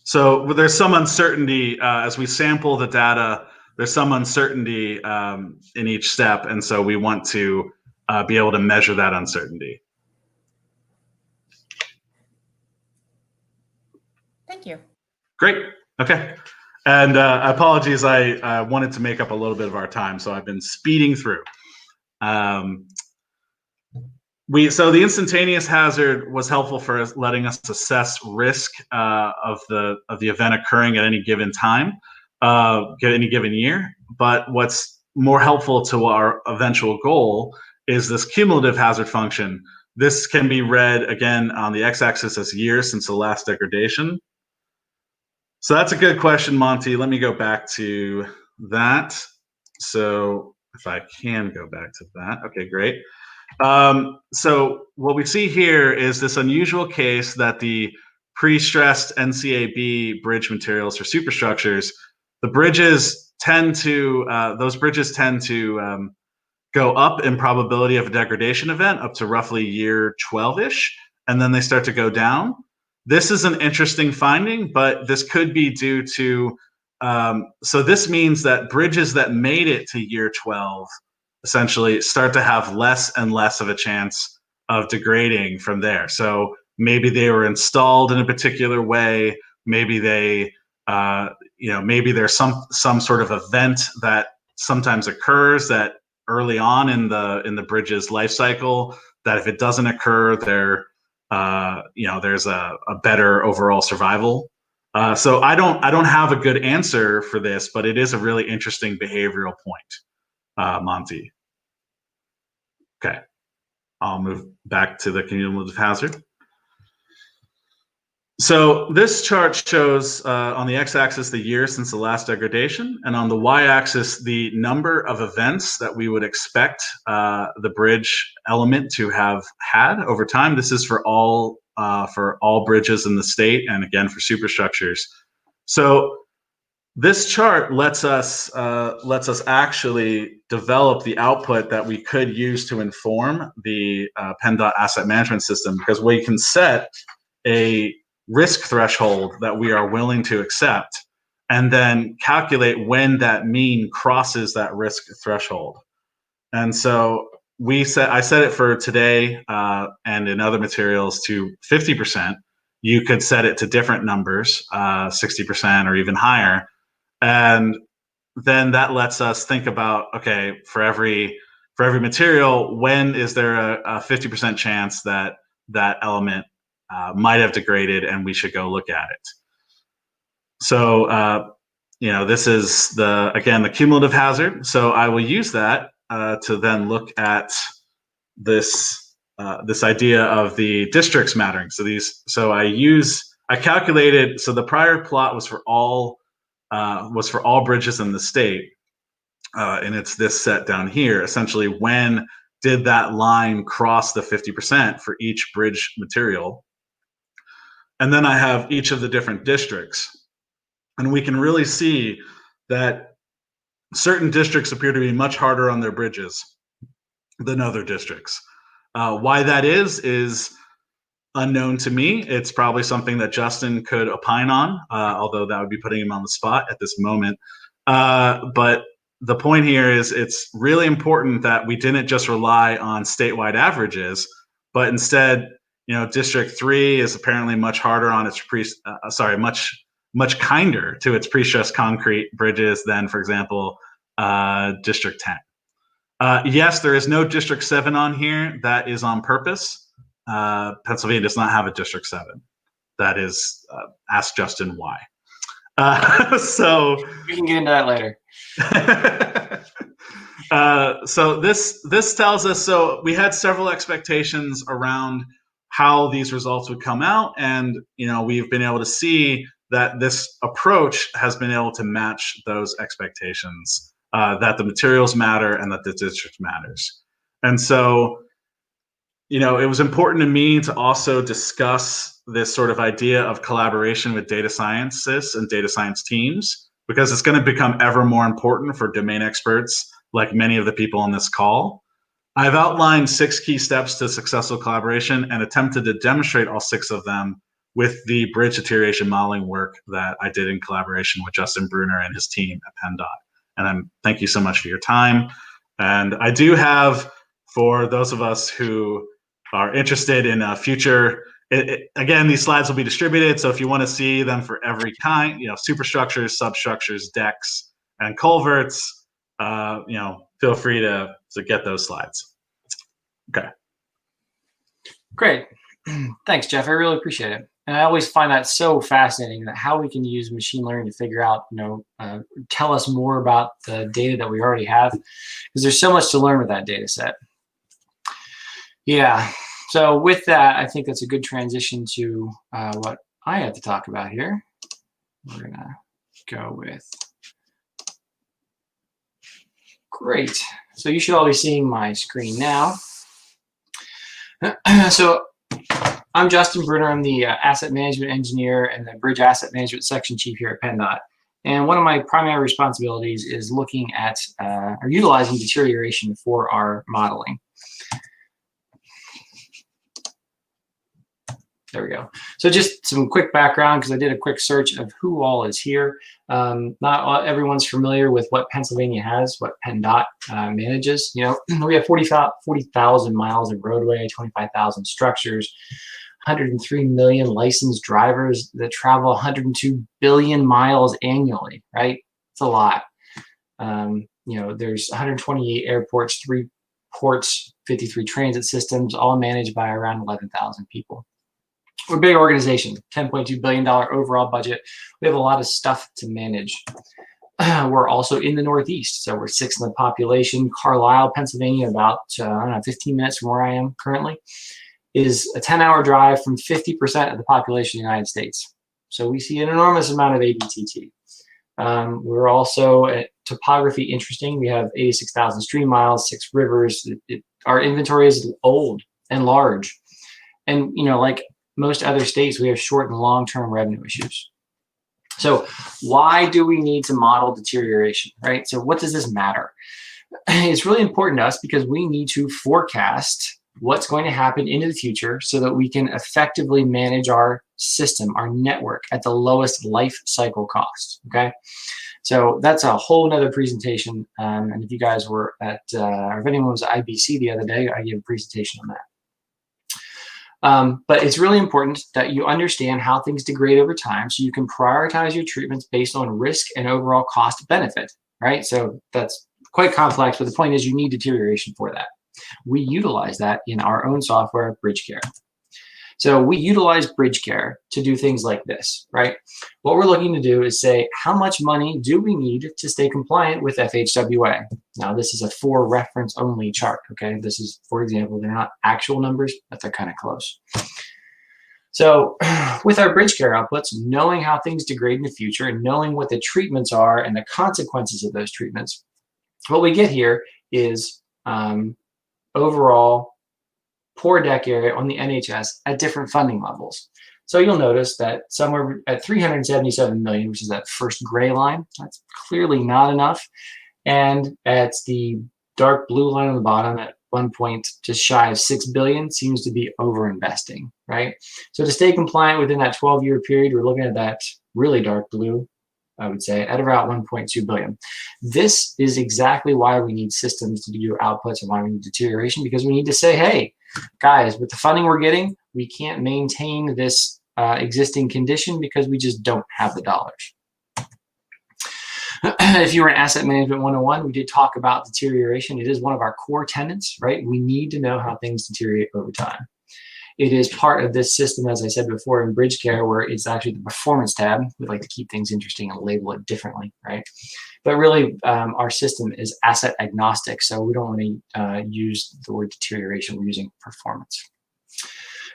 So there's some uncertainty as we sample the data. There's some uncertainty in each step, and so we want to be able to measure that uncertainty. Thank you. Great. Okay. And apologies, I wanted to make up a little bit of our time, so I've been speeding through. So the instantaneous hazard was helpful for us, letting us assess risk of the event occurring at any given time, any given year. But what's more helpful to our eventual goal is this cumulative hazard function. This can be read again on the x-axis as years since the last degradation. So that's a good question, Monty. Let me go back to that. So if I can go back to that, okay, great. So what we see here is this unusual case that the pre-stressed NCAB bridge materials for superstructures, the bridges tend to, those bridges tend to go up in probability of a degradation event up to roughly year 12-ish, and then they start to go down. This is an interesting finding, but this could be due to, so this means that bridges that made it to year 12 essentially start to have less and less of a chance of degrading from there. So maybe they were installed in a particular way. Maybe they, maybe there's some sort of event that sometimes occurs that early on in the bridge's life cycle, that if it doesn't occur, there's a better overall survival. So I don't have a good answer for this, but it is a really interesting behavioral point, Monty. Okay, I'll move back to the cumulative hazard. So this chart shows on the x-axis the year since the last degradation, and on the y-axis the number of events that we would expect the bridge element to have had over time. This is for all bridges in the state, and again for superstructures. So this chart lets us actually develop the output that we could use to inform the PennDOT asset management system, because we can set a risk threshold that we are willing to accept, and then calculate when that mean crosses that risk threshold. And so I set it for today and in other materials to 50%. You could set it to different numbers, 60% or even higher. And then that lets us think about, okay, for every material, when is there a 50% chance that that element might have degraded and we should go look at it. So, this is the cumulative hazard. So I will use that to then look at this idea of the districts mattering. So I calculated, so the prior plot was for all bridges in the state, and it's this set down here. Essentially, when did that line cross the 50% for each bridge material? And then I have each of the different districts, and we can really see that certain districts appear to be much harder on their bridges than other districts. Why that is unknown to me. It's probably something that Justin could opine on, although that would be putting him on the spot at this moment. But the point here is it's really important that we didn't just rely on statewide averages, but instead, District 3 is apparently much harder on its much kinder to its pre-stressed concrete bridges than, for example, District 10. Yes, there is no District 7 on here. That is on purpose. Pennsylvania does not have a District 7. That is, ask Justin why. So we can get into that later. So this tells us, so we had several expectations around how these results would come out, and we've been able to see that this approach has been able to match those expectations, that the materials matter and that the district matters. And so it was important to me to also discuss this sort of idea of collaboration with data scientists and data science teams, because it's going to become ever more important for domain experts like many of the people on this call. I've outlined 6 key steps to successful collaboration and attempted to demonstrate all 6 of them with the bridge deterioration modeling work that I did in collaboration with Justin Bruner and his team at PennDOT. And thank you so much for your time. And I do have, for those of us who are interested in a future, again, these slides will be distributed. So if you want to see them for every kind, superstructures, substructures, decks, and culverts, feel free to get those slides. Okay. Great. Thanks, Jeff. I really appreciate it. And I always find that so fascinating, that how we can use machine learning to figure out, tell us more about the data that we already have, because there's so much to learn with that data set. Yeah. So with that, I think that's a good transition to what I have to talk about here. We're going to go with, great. So you should all be seeing my screen now. So I'm Justin Bruner. I'm the asset management engineer and the bridge asset management section chief here at PennDOT. And one of my primary responsibilities is looking at or utilizing deterioration for our modeling. There we go. So just some quick background, because I did a quick search of who all is here. Not everyone's familiar with what Pennsylvania has, what PennDOT manages. We have 40,000 miles of roadway, 25,000 structures, 103 million licensed drivers that travel 102 billion miles annually, right? It's a lot. There's 128 airports, 3 ports, 53 transit systems, all managed by around 11,000 people. We're a big organization, $10.2 billion overall budget. We have a lot of stuff to manage. We're also in the Northeast, so we're 6th in the population. Carlisle, Pennsylvania, about 15 minutes from where I am currently, is a 10-hour drive from 50% of the population of the United States. So we see an enormous amount of ABTT. We're also at topography interesting. We have 86,000 stream miles, 6 rivers. Our inventory is old and large. And, like most other states, we have short and long-term revenue issues. So why do we need to model deterioration, right? So what does this matter? It's really important to us because we need to forecast what's going to happen into the future so that we can effectively manage our system, our network, at the lowest life cycle cost, okay? So that's a whole nother presentation. And if you guys were at, or if anyone was at IBC the other day, I gave a presentation on that. But it's really important that you understand how things degrade over time so you can prioritize your treatments based on risk and overall cost benefit, right? So that's quite complex, but the point is you need deterioration for that. We utilize that in our own software, BridgeCare. So we utilize BridgeCare to do things like this, right? What we're looking to do is say, how much money do we need to stay compliant with FHWA? Now, this is a for reference only chart, okay? This is, for example, they're not actual numbers, but they're kind of close. So with our BridgeCare outputs, knowing how things degrade in the future and knowing what the treatments are and the consequences of those treatments, what we get here is overall poor deck area on the NHS at different funding levels. So you'll notice that somewhere at 377 million, which is that first gray line, that's clearly not enough. And at the dark blue line on the bottom at 1 point just shy of 6 billion seems to be over-investing, right? So to stay compliant within that 12-year period, we're looking at that really dark blue, I would say, at about 1.2 billion. This is exactly why we need systems to do outputs and why we need deterioration, because we need to say, hey, guys, with the funding we're getting, we can't maintain this existing condition because we just don't have the dollars. If you were in Asset Management 101, we did talk about deterioration. It is one of our core tenets, right? We need to know how things deteriorate over time. It is part of this system, as I said before, in BridgeCare, where it's actually the performance tab. We like to keep things interesting and label it differently, right? But really, our system is asset agnostic, so we don't want to use the word deterioration. We're using performance.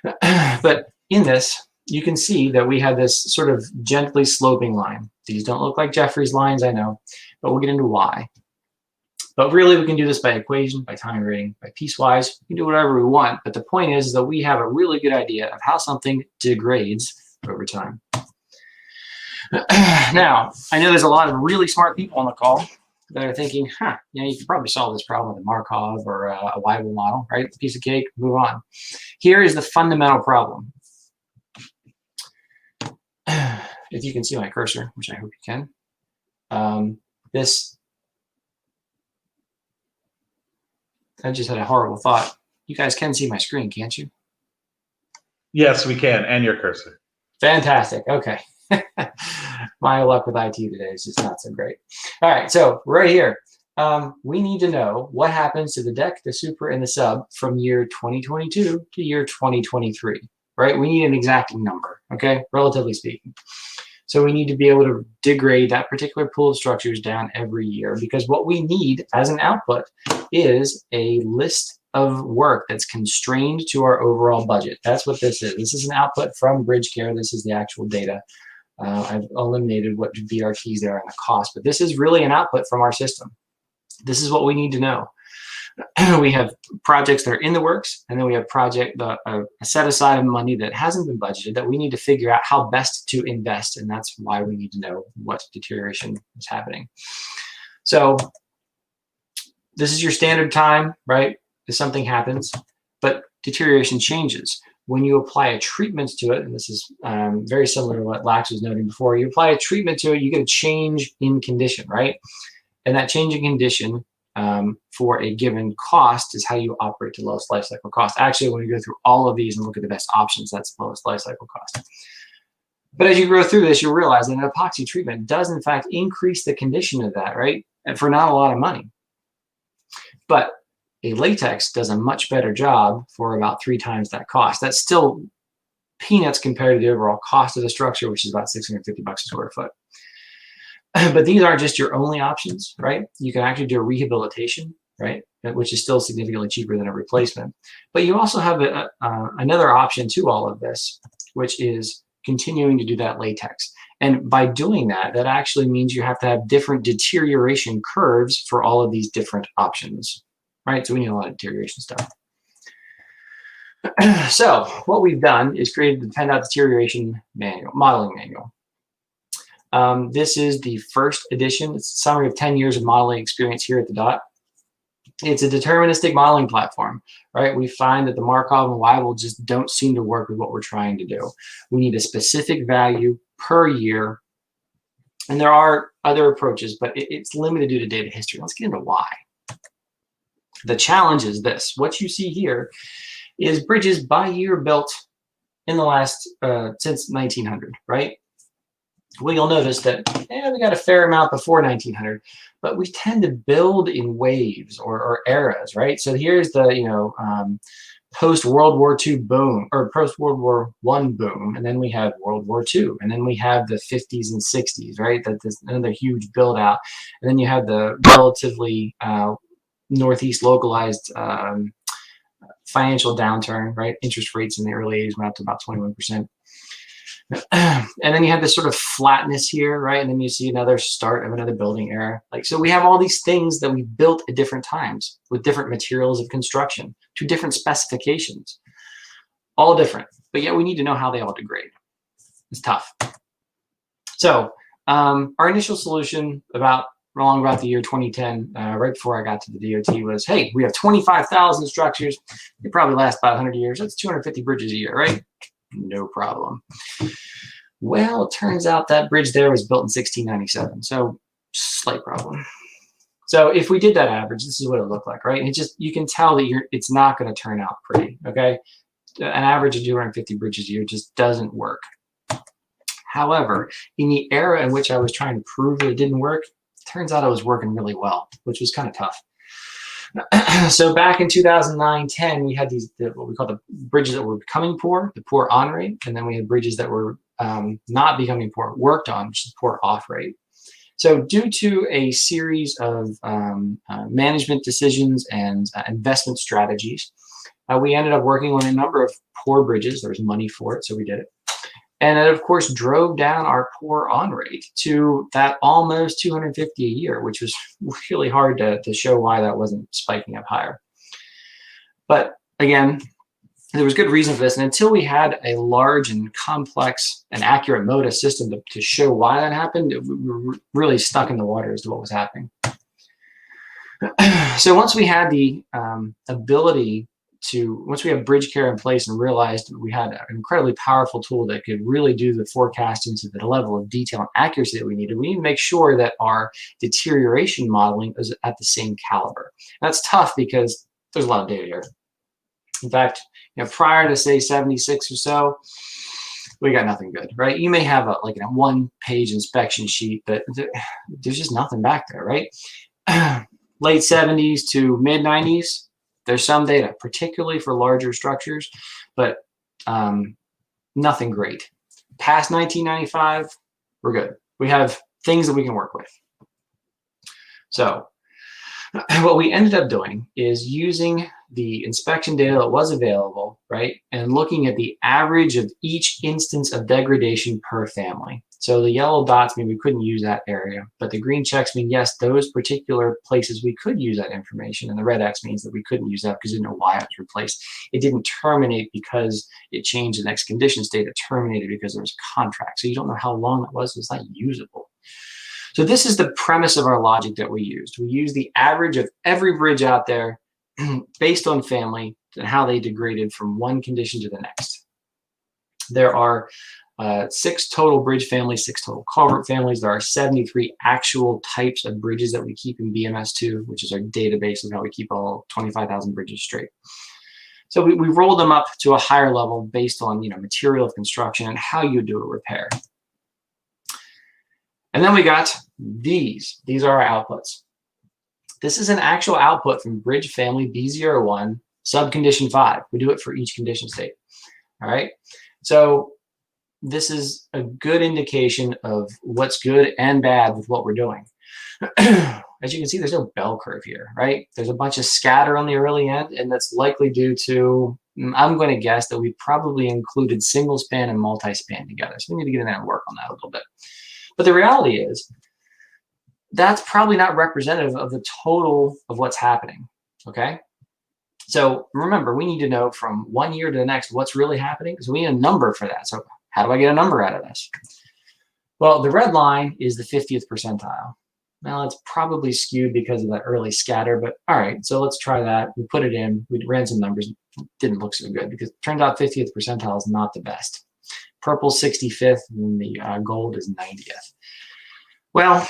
But in this, you can see that we have this sort of gently sloping line. These don't look like Jeffrey's lines, I know, but we'll get into why. But really, we can do this by equation, by time rating, by piecewise. We can do whatever we want. But the point is that we have a really good idea of how something degrades over time. Now, I know there's a lot of really smart people on the call that are thinking, you could probably solve this problem with a Markov or a Weibull model, right? Piece of cake, move on. Here is the fundamental problem. if you can see my cursor, which I hope you can, I just had a horrible thought. You guys can see my screen, can't you? Yes, we can, and your cursor. Fantastic. Okay. My luck with IT today is just not so great. All right, so right here, we need to know what happens to the deck, the super, and the sub from year 2022 to year 2023, right? We need an exact number, okay, relatively speaking. So we need to be able to degrade that particular pool of structures down every year, because what we need as an output is a list of work that's constrained to our overall budget. That's what this is. This is an output from BridgeCare. This is the actual data. I've eliminated what BRTs there on the cost, but this is really an output from our system. This is what we need to know. We have projects that are in the works, and then we have a set aside of money that hasn't been budgeted that we need to figure out how best to invest, and that's why we need to know what deterioration is happening. So this is your standard time, right? If something happens, but deterioration changes. When you apply a treatment to it, and this is very similar to what Lax was noting before, you apply a treatment to it, you get a change in condition, right? And that change in condition for a given cost is how you operate to lowest life cycle cost. Actually, when you go through all of these and look at the best options, that's lowest life cycle cost. But as you go through this, you'll realize that an epoxy treatment does in fact increase the condition of that, right? And for not a lot of money. But a latex does a much better job for about 3 times that cost. That's still peanuts compared to the overall cost of the structure, which is about $650 a square foot. But these aren't just your only options, right? You can actually do a rehabilitation, right? Which is still significantly cheaper than a replacement. But you also have another option to all of this, which is continuing to do that latex. And by doing that, that actually means you have to have different deterioration curves for all of these different options, right? So we need a lot of deterioration stuff. So what we've done is created the PennDOT deterioration manual, modeling manual. This is the first edition. It's a summary of 10 years of modeling experience here at the DOT. It's a deterministic modeling platform, right? We find that the Markov and Weibull just don't seem to work with what we're trying to do. We need a specific value per year. And there are other approaches, but it's limited due to data history. Let's get into why. The challenge is this. What you see here is bridges by year built in the last, since 1900, right? Well, you'll notice that we got a fair amount before 1900, but we tend to build in waves or eras, right? So here's the, post-World War II boom, or post-World War I boom, and then we have World War II, and then we have the 50s and 60s, right? That's another huge build out. And then you have the relatively Northeast localized financial downturn, right? Interest rates in the early 80s went up to about 21%. And then you have this sort of flatness here, right? And then you see another start of another building era. So we have all these things that we built at different times with different materials of construction to different specifications, all different, but yet we need to know how they all degrade. It's tough. So our initial solution along about the year 2010, right before I got to the DOT, was, hey, we have 25,000 structures. They probably last about 100 years. That's 250 bridges a year, right? No problem. Well, it turns out that bridge there was built in 1697, so slight problem. So if we did that average, this is what it looked like, right? And you can tell that it's not going to turn out pretty, okay? An average of 250 bridges a year just doesn't work. However, in the era in which I was trying to prove that it didn't work, it turns out it was working really well, which was kind of tough. So back in 2009-10, we had what we call the bridges that were becoming poor, the poor on rate, and then we had bridges that were not becoming poor, worked on, which is poor off rate. So due to a series of management decisions and investment strategies, we ended up working on a number of poor bridges. There was money for it, so we did it. And it, of course, drove down our poor on rate to that almost 250 a year, which was really hard to show why that wasn't spiking up higher. But again, there was good reason for this. And until we had a large and complex and accurate MODA system to show why that happened, we were really stuck in the water as to what was happening. So once we had the ability once we have bridge care in place and realized we had an incredibly powerful tool that could really do the forecasting to the level of detail and accuracy that we needed, we need to make sure that our deterioration modeling is at the same caliber. And that's tough because there's a lot of data here. In fact, prior to say 76 or so, we got nothing good, right? You may have like a one-page inspection sheet, but there's just nothing back there, right? Late 70s to mid 90s, there's some data, particularly for larger structures, but nothing great. Past 1995, we're good. We have things that we can work with. So what we ended up doing is using the inspection data that was available, right, and looking at the average of each instance of degradation per family. So the yellow dots mean we couldn't use that area, but the green checks mean, yes, those particular places we could use that information, and the red X means that we couldn't use that because we didn't know why it was replaced. It didn't terminate because it changed the next condition state. It terminated because there was a contract. So you don't know how long it was. It's not usable. So this is the premise of our logic that we used. We used the average of every bridge out there based on family and how they degraded from one condition to the next. There are 6 total bridge families, 6 total culvert families. There are 73 actual types of bridges that we keep in BMS2, which is our database of how we keep all 25,000 bridges straight. So we rolled them up to a higher level based on material of construction and how you do a repair. And then we got these. These are our outputs. This is an actual output from bridge family B01, subcondition 5. We do it for each condition state. All right. So this is a good indication of what's good and bad with what we're doing. As you can see, there's no bell curve here, right? There's a bunch of scatter on the early end, and that's likely due to, I'm going to guess that we probably included single span and multi-span together. So we need to get in there and work on that a little bit. But the reality is, that's probably not representative of the total of what's happening, okay? So remember, we need to know from one year to the next what's really happening. So we need a number for that. So how do I get a number out of this? Well, the red line is the 50th percentile. Now, it's probably skewed because of that early scatter, but all right, so let's try that. We put it in, we ran some numbers, it didn't look so good because it turned out 50th percentile is not the best. Purple 65th, and the gold is 90th. Well,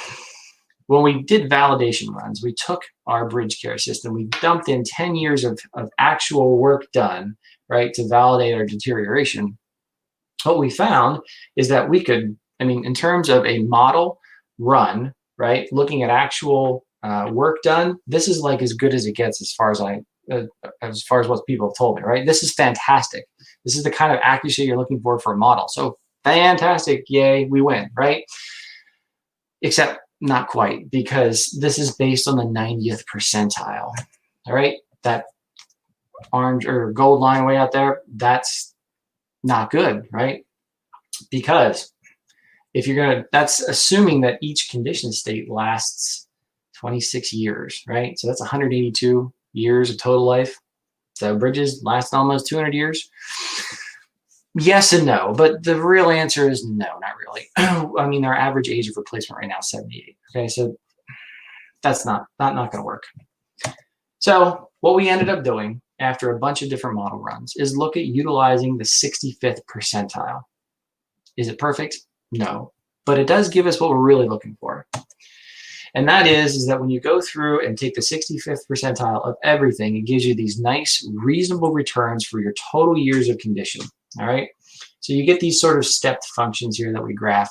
when we did validation runs, we took our bridge care system, we dumped in 10 years of actual work done, right, to validate our deterioration. What we found is that we could, in terms of a model run, right, looking at actual work done, this is like as good as it gets as far as what people have told me, right? This is fantastic. This is the kind of accuracy you're looking for a model. So fantastic, yay, we win, right? Except not quite, because this is based on the 90th percentile, all right? That orange or gold line way out there, that's not good, right? Because if you're gonna, that's assuming that each condition state lasts 26 years, right? So that's 182 years of total life. So bridges last almost 200 years. Yes and no, but the real answer is no, not really. Our average age of replacement right now is 78. Okay, so that's not going to work. So what we ended up doing after a bunch of different model runs is look at utilizing the 65th percentile. Is it perfect? No, but it does give us what we're really looking for. And that is that when you go through and take the 65th percentile of everything, it gives you these nice, reasonable returns for your total years of condition. All right. So you get these sort of stepped functions here that we graph.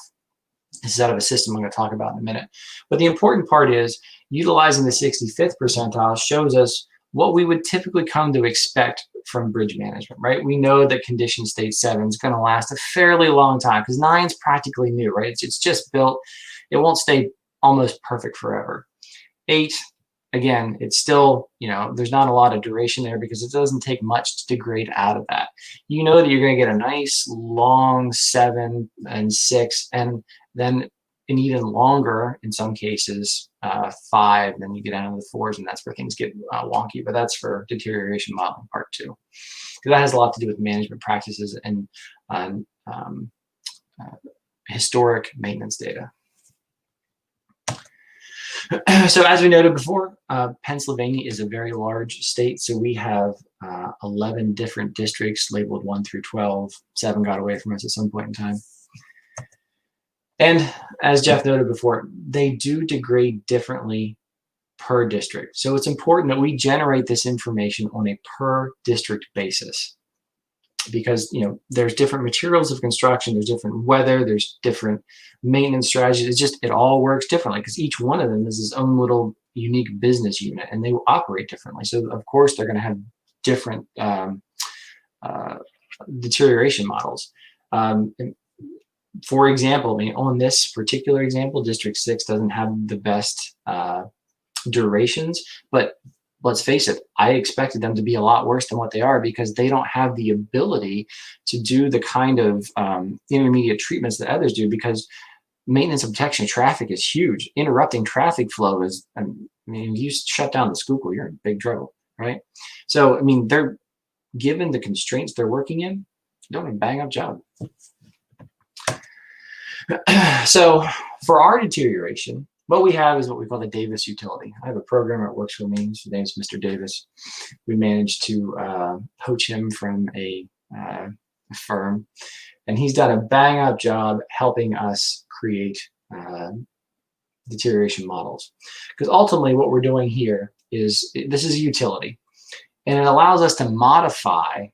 This is out of a system I'm going to talk about in a minute. But the important part is utilizing the 65th percentile shows us what we would typically come to expect from bridge management, right? We know that condition state 7 is going to last a fairly long time because 9 is practically new, right? It's just built. It won't stay almost perfect forever. 8, again, it's still, there's not a lot of duration there because it doesn't take much to degrade out of that. You know that you're going to get a nice long 7 and 6, and then an even longer, in some cases, 5, then you get down to the 4s, and that's where things get wonky, but that's for deterioration modeling part 2. Because that has a lot to do with management practices and historic maintenance data. So as we noted before, Pennsylvania is a very large state. So we have 11 different districts labeled 1 through 12. 7 got away from us at some point in time. And as Jeff noted before, they do degrade differently per district. So it's important that we generate this information on a per district basis, because there's different materials of construction, there's different weather, there's different maintenance strategies. It all works differently because each one of them is its own little unique business unit, and they will operate differently. So of course they're going to have different deterioration models. For example, on this particular example, District 6 doesn't have the best durations, but let's face it, I expected them to be a lot worse than what they are, because they don't have the ability to do the kind of intermediate treatments that others do, because maintenance and protection of traffic is huge. Interrupting traffic flow is, you shut down the Schuylkill, you're in big trouble, right? So, they're given the constraints they're working in, doing a bang up job. So for our deterioration, what we have is what we call the Davis utility. I have a programmer that works for me. His name is Mr. Davis. We managed to poach him from a firm, and he's done a bang up job helping us create deterioration models. Because ultimately what we're doing here is, this is a utility, and it allows us to modify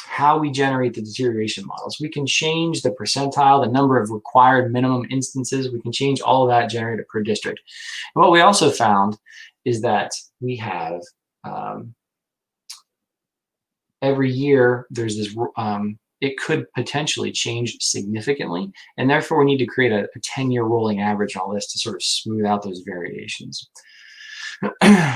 how we generate the deterioration models. We can change the percentile, the number of required minimum instances. We can change all of that generated per district. And what we also found is that we have every year there's this, it could potentially change significantly, and therefore we need to create a 10-year rolling average on all this to sort of smooth out those variations.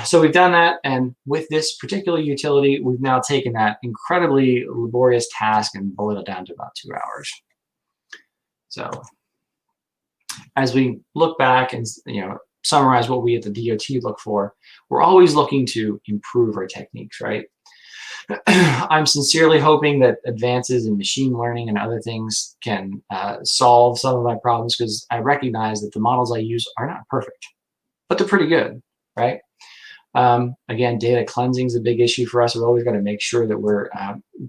So we've done that, and with this particular utility, we've now taken that incredibly laborious task and boiled it down to about 2 hours. So as we look back and summarize what we at the DOT look for, we're always looking to improve our techniques, right? I'm sincerely hoping that advances in machine learning and other things can solve some of my problems, because I recognize that the models I use are not perfect, but they're pretty good. Right? Again, data cleansing is a big issue for us. We've always got to make sure that we're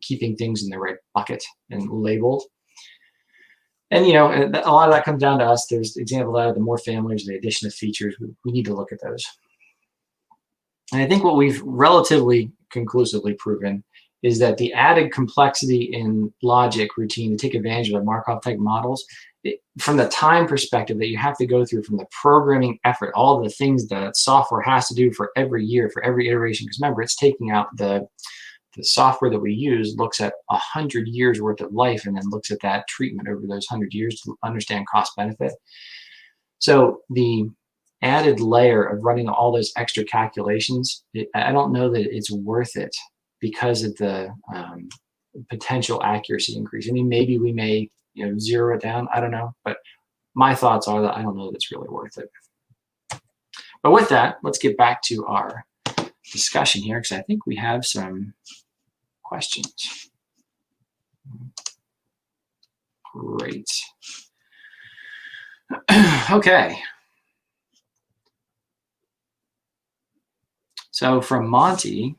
keeping things in the right bucket and labeled. And a lot of that comes down to us. There's examples out of the more families, the addition of features. We need to look at those. And I think what we've relatively conclusively proven is that the added complexity in logic routine to take advantage of the Markov type models, from the time perspective that you have to go through, from the programming effort, all the things that software has to do for every year, for every iteration, because remember, it's taking out the software that we use looks at 100 years worth of life, and then looks at that treatment over those 100 years to understand cost benefit. So the added layer of running all those extra calculations, I don't know that it's worth it because of the potential accuracy increase. Maybe we may zero it down. I don't know, but my thoughts are that I don't know that it's really worth it. But with that, let's get back to our discussion here, because I think we have some questions. Great. Okay. So from Monty,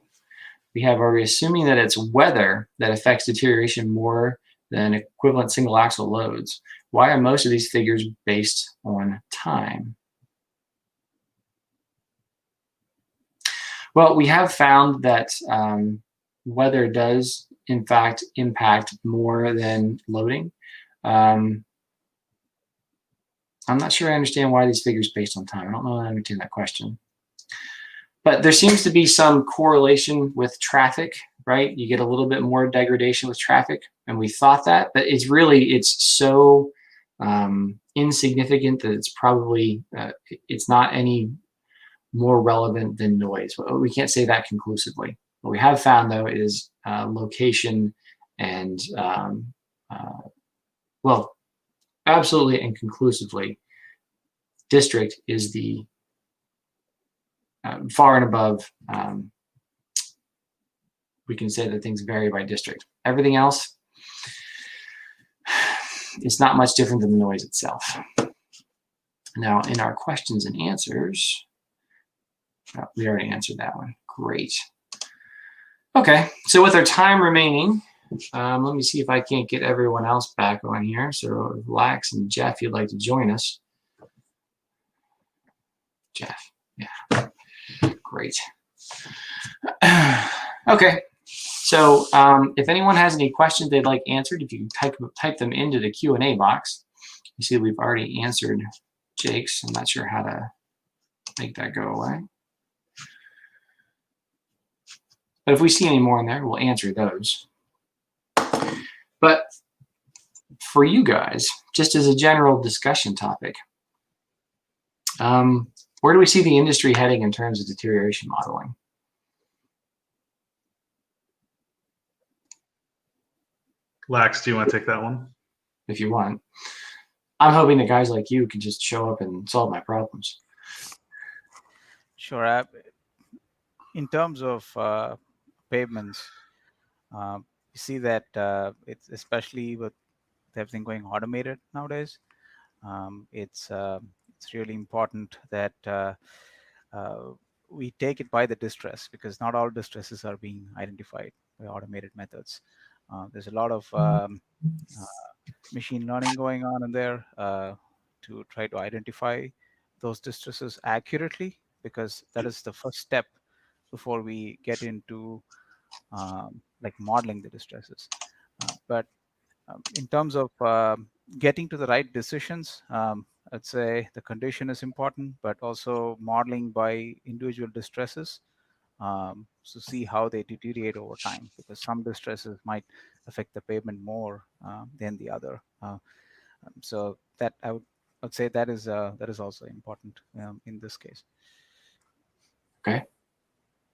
we have, are we assuming that it's weather that affects deterioration more than equivalent single axle loads? Why are most of these figures based on time? Well, we have found that weather does in fact impact more than loading. I'm not sure I understand why these figures based on time. I don't know that I understand that question. But there seems to be some correlation with traffic, right? You get a little bit more degradation with traffic, and we thought that, but it's so insignificant that it's probably, it's not any more relevant than noise. We can't say that conclusively. What we have found, though, is location and, well, absolutely and conclusively, district is the far and above. We can say that things vary by district. Everything else, it's not much different than the noise itself. Now, in our questions and answers, oh, we already answered that one. Great. Okay, so with our time remaining, let me see if I can't get everyone else back on here. So Lax and Jeff, you'd like to join us. Jeff, yeah, great. Okay, so if anyone has any questions they'd like answered, if you type them into the Q&A box. You see we've already answered Jake's. I'm not sure how to make that go away. But if we see any more in there, we'll answer those. But for you guys, just as a general discussion topic, where do we see the industry heading in terms of deterioration modeling? Lax, do you want to take that one? If you want. I'm hoping that guys like you can just show up and solve my problems. Sure. In terms of payments, you see that it's especially with everything going automated nowadays. It's really important that we take it by the distress, because not all distresses are being identified by automated methods. There's a lot of machine learning going on in there to try to identify those distresses accurately, because that is the first step before we get into like modeling the distresses. But in terms of getting to the right decisions, I'd say the condition is important, but also modeling by individual distresses to see how they deteriorate over time, because some distresses might affect the payment more than the other. So that I would say that is also important in this case. Okay.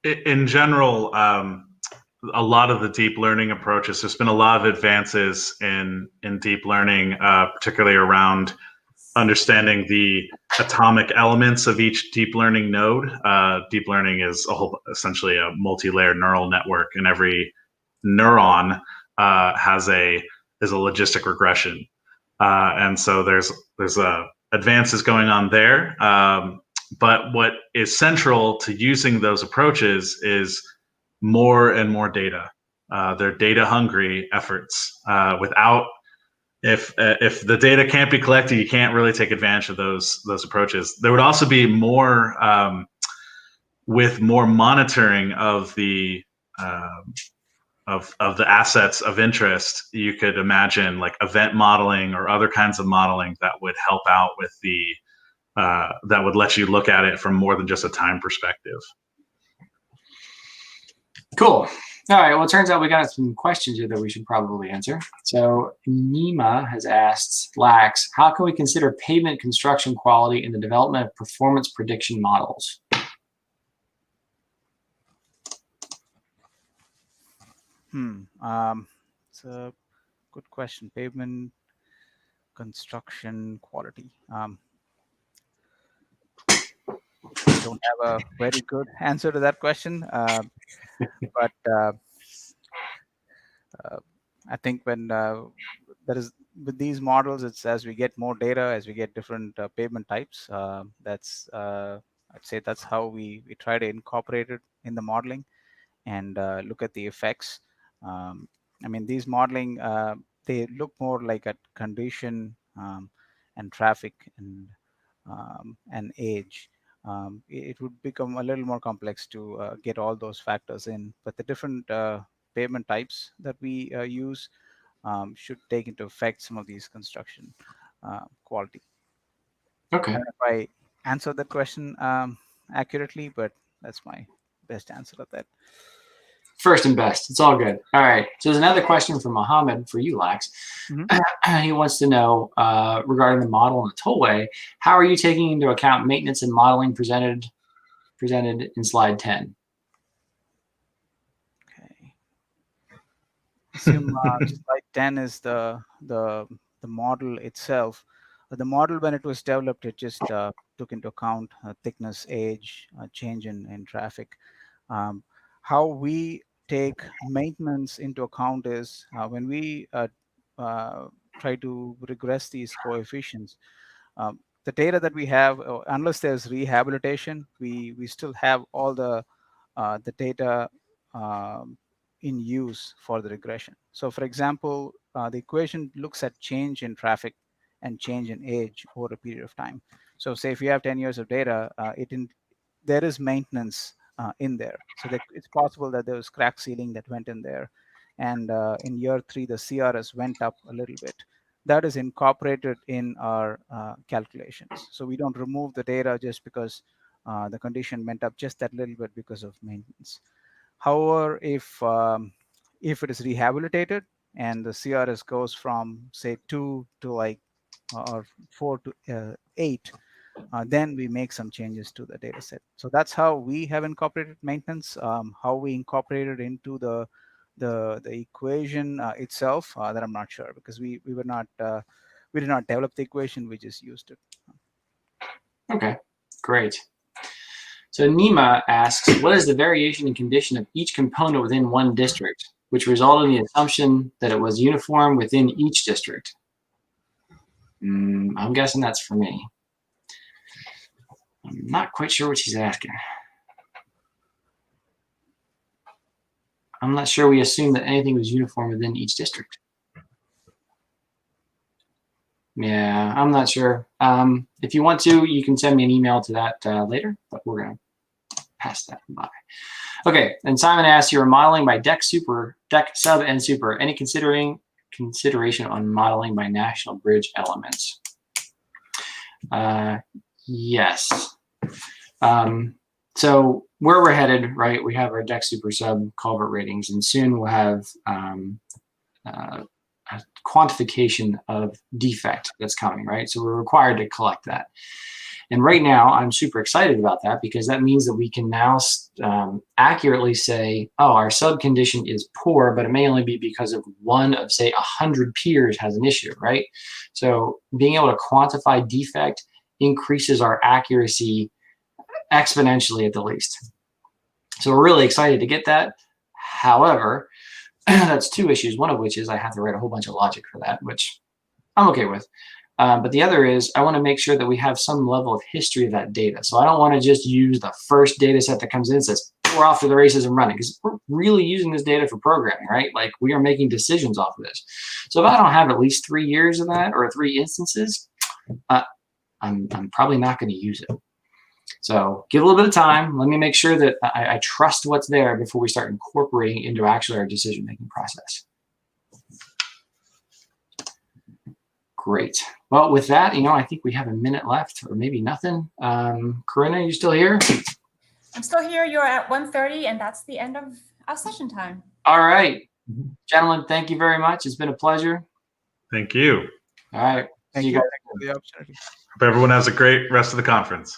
In general, a lot of the deep learning approaches, there's been a lot of advances in deep learning, particularly around understanding the atomic elements of each deep learning node. Deep learning is essentially a multi-layered neural network, and every neuron is a logistic regression, and so there's advances going on there. But what is central to using those approaches is more and more data. They're data hungry efforts. If the data can't be collected, you can't really take advantage of those approaches. There would also be more with more monitoring of the assets of interest. You could imagine like event modeling or other kinds of modeling that would help out with the that would let you look at it from more than just a time perspective. Cool. All right. Well, it turns out we got some questions here that we should probably answer. So Nima has asked Lax, how can we consider pavement construction quality in the development of performance prediction models? It's a good question. Pavement construction quality. Don't have a very good answer to that question, but I think when there is with these models, it's as we get more data, as we get different pavement types. That's I'd say that's how we try to incorporate it in the modeling and look at the effects. I mean, these modeling they look more like at condition and traffic and age. It would become a little more complex to get all those factors in, but the different pavement types that we use should take into effect some of these construction quality. Okay. I don't know if I answered that question accurately, but that's my best answer to that. First and best. It's all good. All right. So there's another question from Mohammed for you, Lax. He wants to know regarding the model on the tollway, how are you taking into account maintenance and modeling presented in slide 10? Okay. Assume slide 10 is the model itself. The model, when it was developed, it just took into account thickness, age, change in traffic. How we take maintenance into account is when we try to regress these coefficients, the data that we have, unless there's rehabilitation, we still have all the data in use for the regression. So for example, the equation looks at change in traffic and change in age over a period of time. So say if you have 10 years of data, there is maintenance in there. So it's possible that there was crack sealing that went in there. And in year 3, the CRS went up a little bit. That is incorporated in our calculations. So we don't remove the data just because the condition went up just that little bit because of maintenance. However, if it is rehabilitated and the CRS goes from say 2 to like or 4 to 8, then we make some changes to the data set. So that's how we have incorporated maintenance. How we incorporated into the equation itself, that I'm not sure, because we did not develop the equation, we just used it. Okay, great. So Nima asks, what is the variation in condition of each component within one district, which resulted in the assumption that it was uniform within each district? I'm guessing that's for me. I'm not quite sure what she's asking. I'm not sure we assumed that anything was uniform within each district. Yeah, I'm not sure. If you want to, you can send me an email to that later, but we're going to pass that by. Okay, and Simon asks, you're modeling by deck sub, and super. Any consideration on modeling by national bridge elements? Yes. So where we're headed, right, we have our deck super sub culvert ratings, and soon we'll have a quantification of defect that's coming, right? So we're required to collect that. And right now, I'm super excited about that because that means that we can now accurately say, oh, our sub condition is poor, but it may only be because of one of, say, 100 piers has an issue, right? So being able to quantify defect increases our accuracy exponentially at the least. So we're really excited to get that. However, that's 2 issues, one of which is I have to write a whole bunch of logic for that, which I'm okay with. But the other is I want to make sure that we have some level of history of that data. So I don't want to just use the first data set that comes in and says, we're off to the races and running, because we're really using this data for programming, right? Like we are making decisions off of this. So if I don't have at least 3 years of that or 3 instances, I'm probably not going to use it. So give a little bit of time. Let me make sure that I trust what's there before we start incorporating into actually our decision-making process. Great. Well, with that, I think we have a minute left, or maybe nothing. Corinna, are you still here? I'm still here. You're at 1:30, and that's the end of our session time. All right. Gentlemen, thank you very much. It's been a pleasure. Thank you. All right. Thank you for the opportunity. Hope everyone has a great rest of the conference.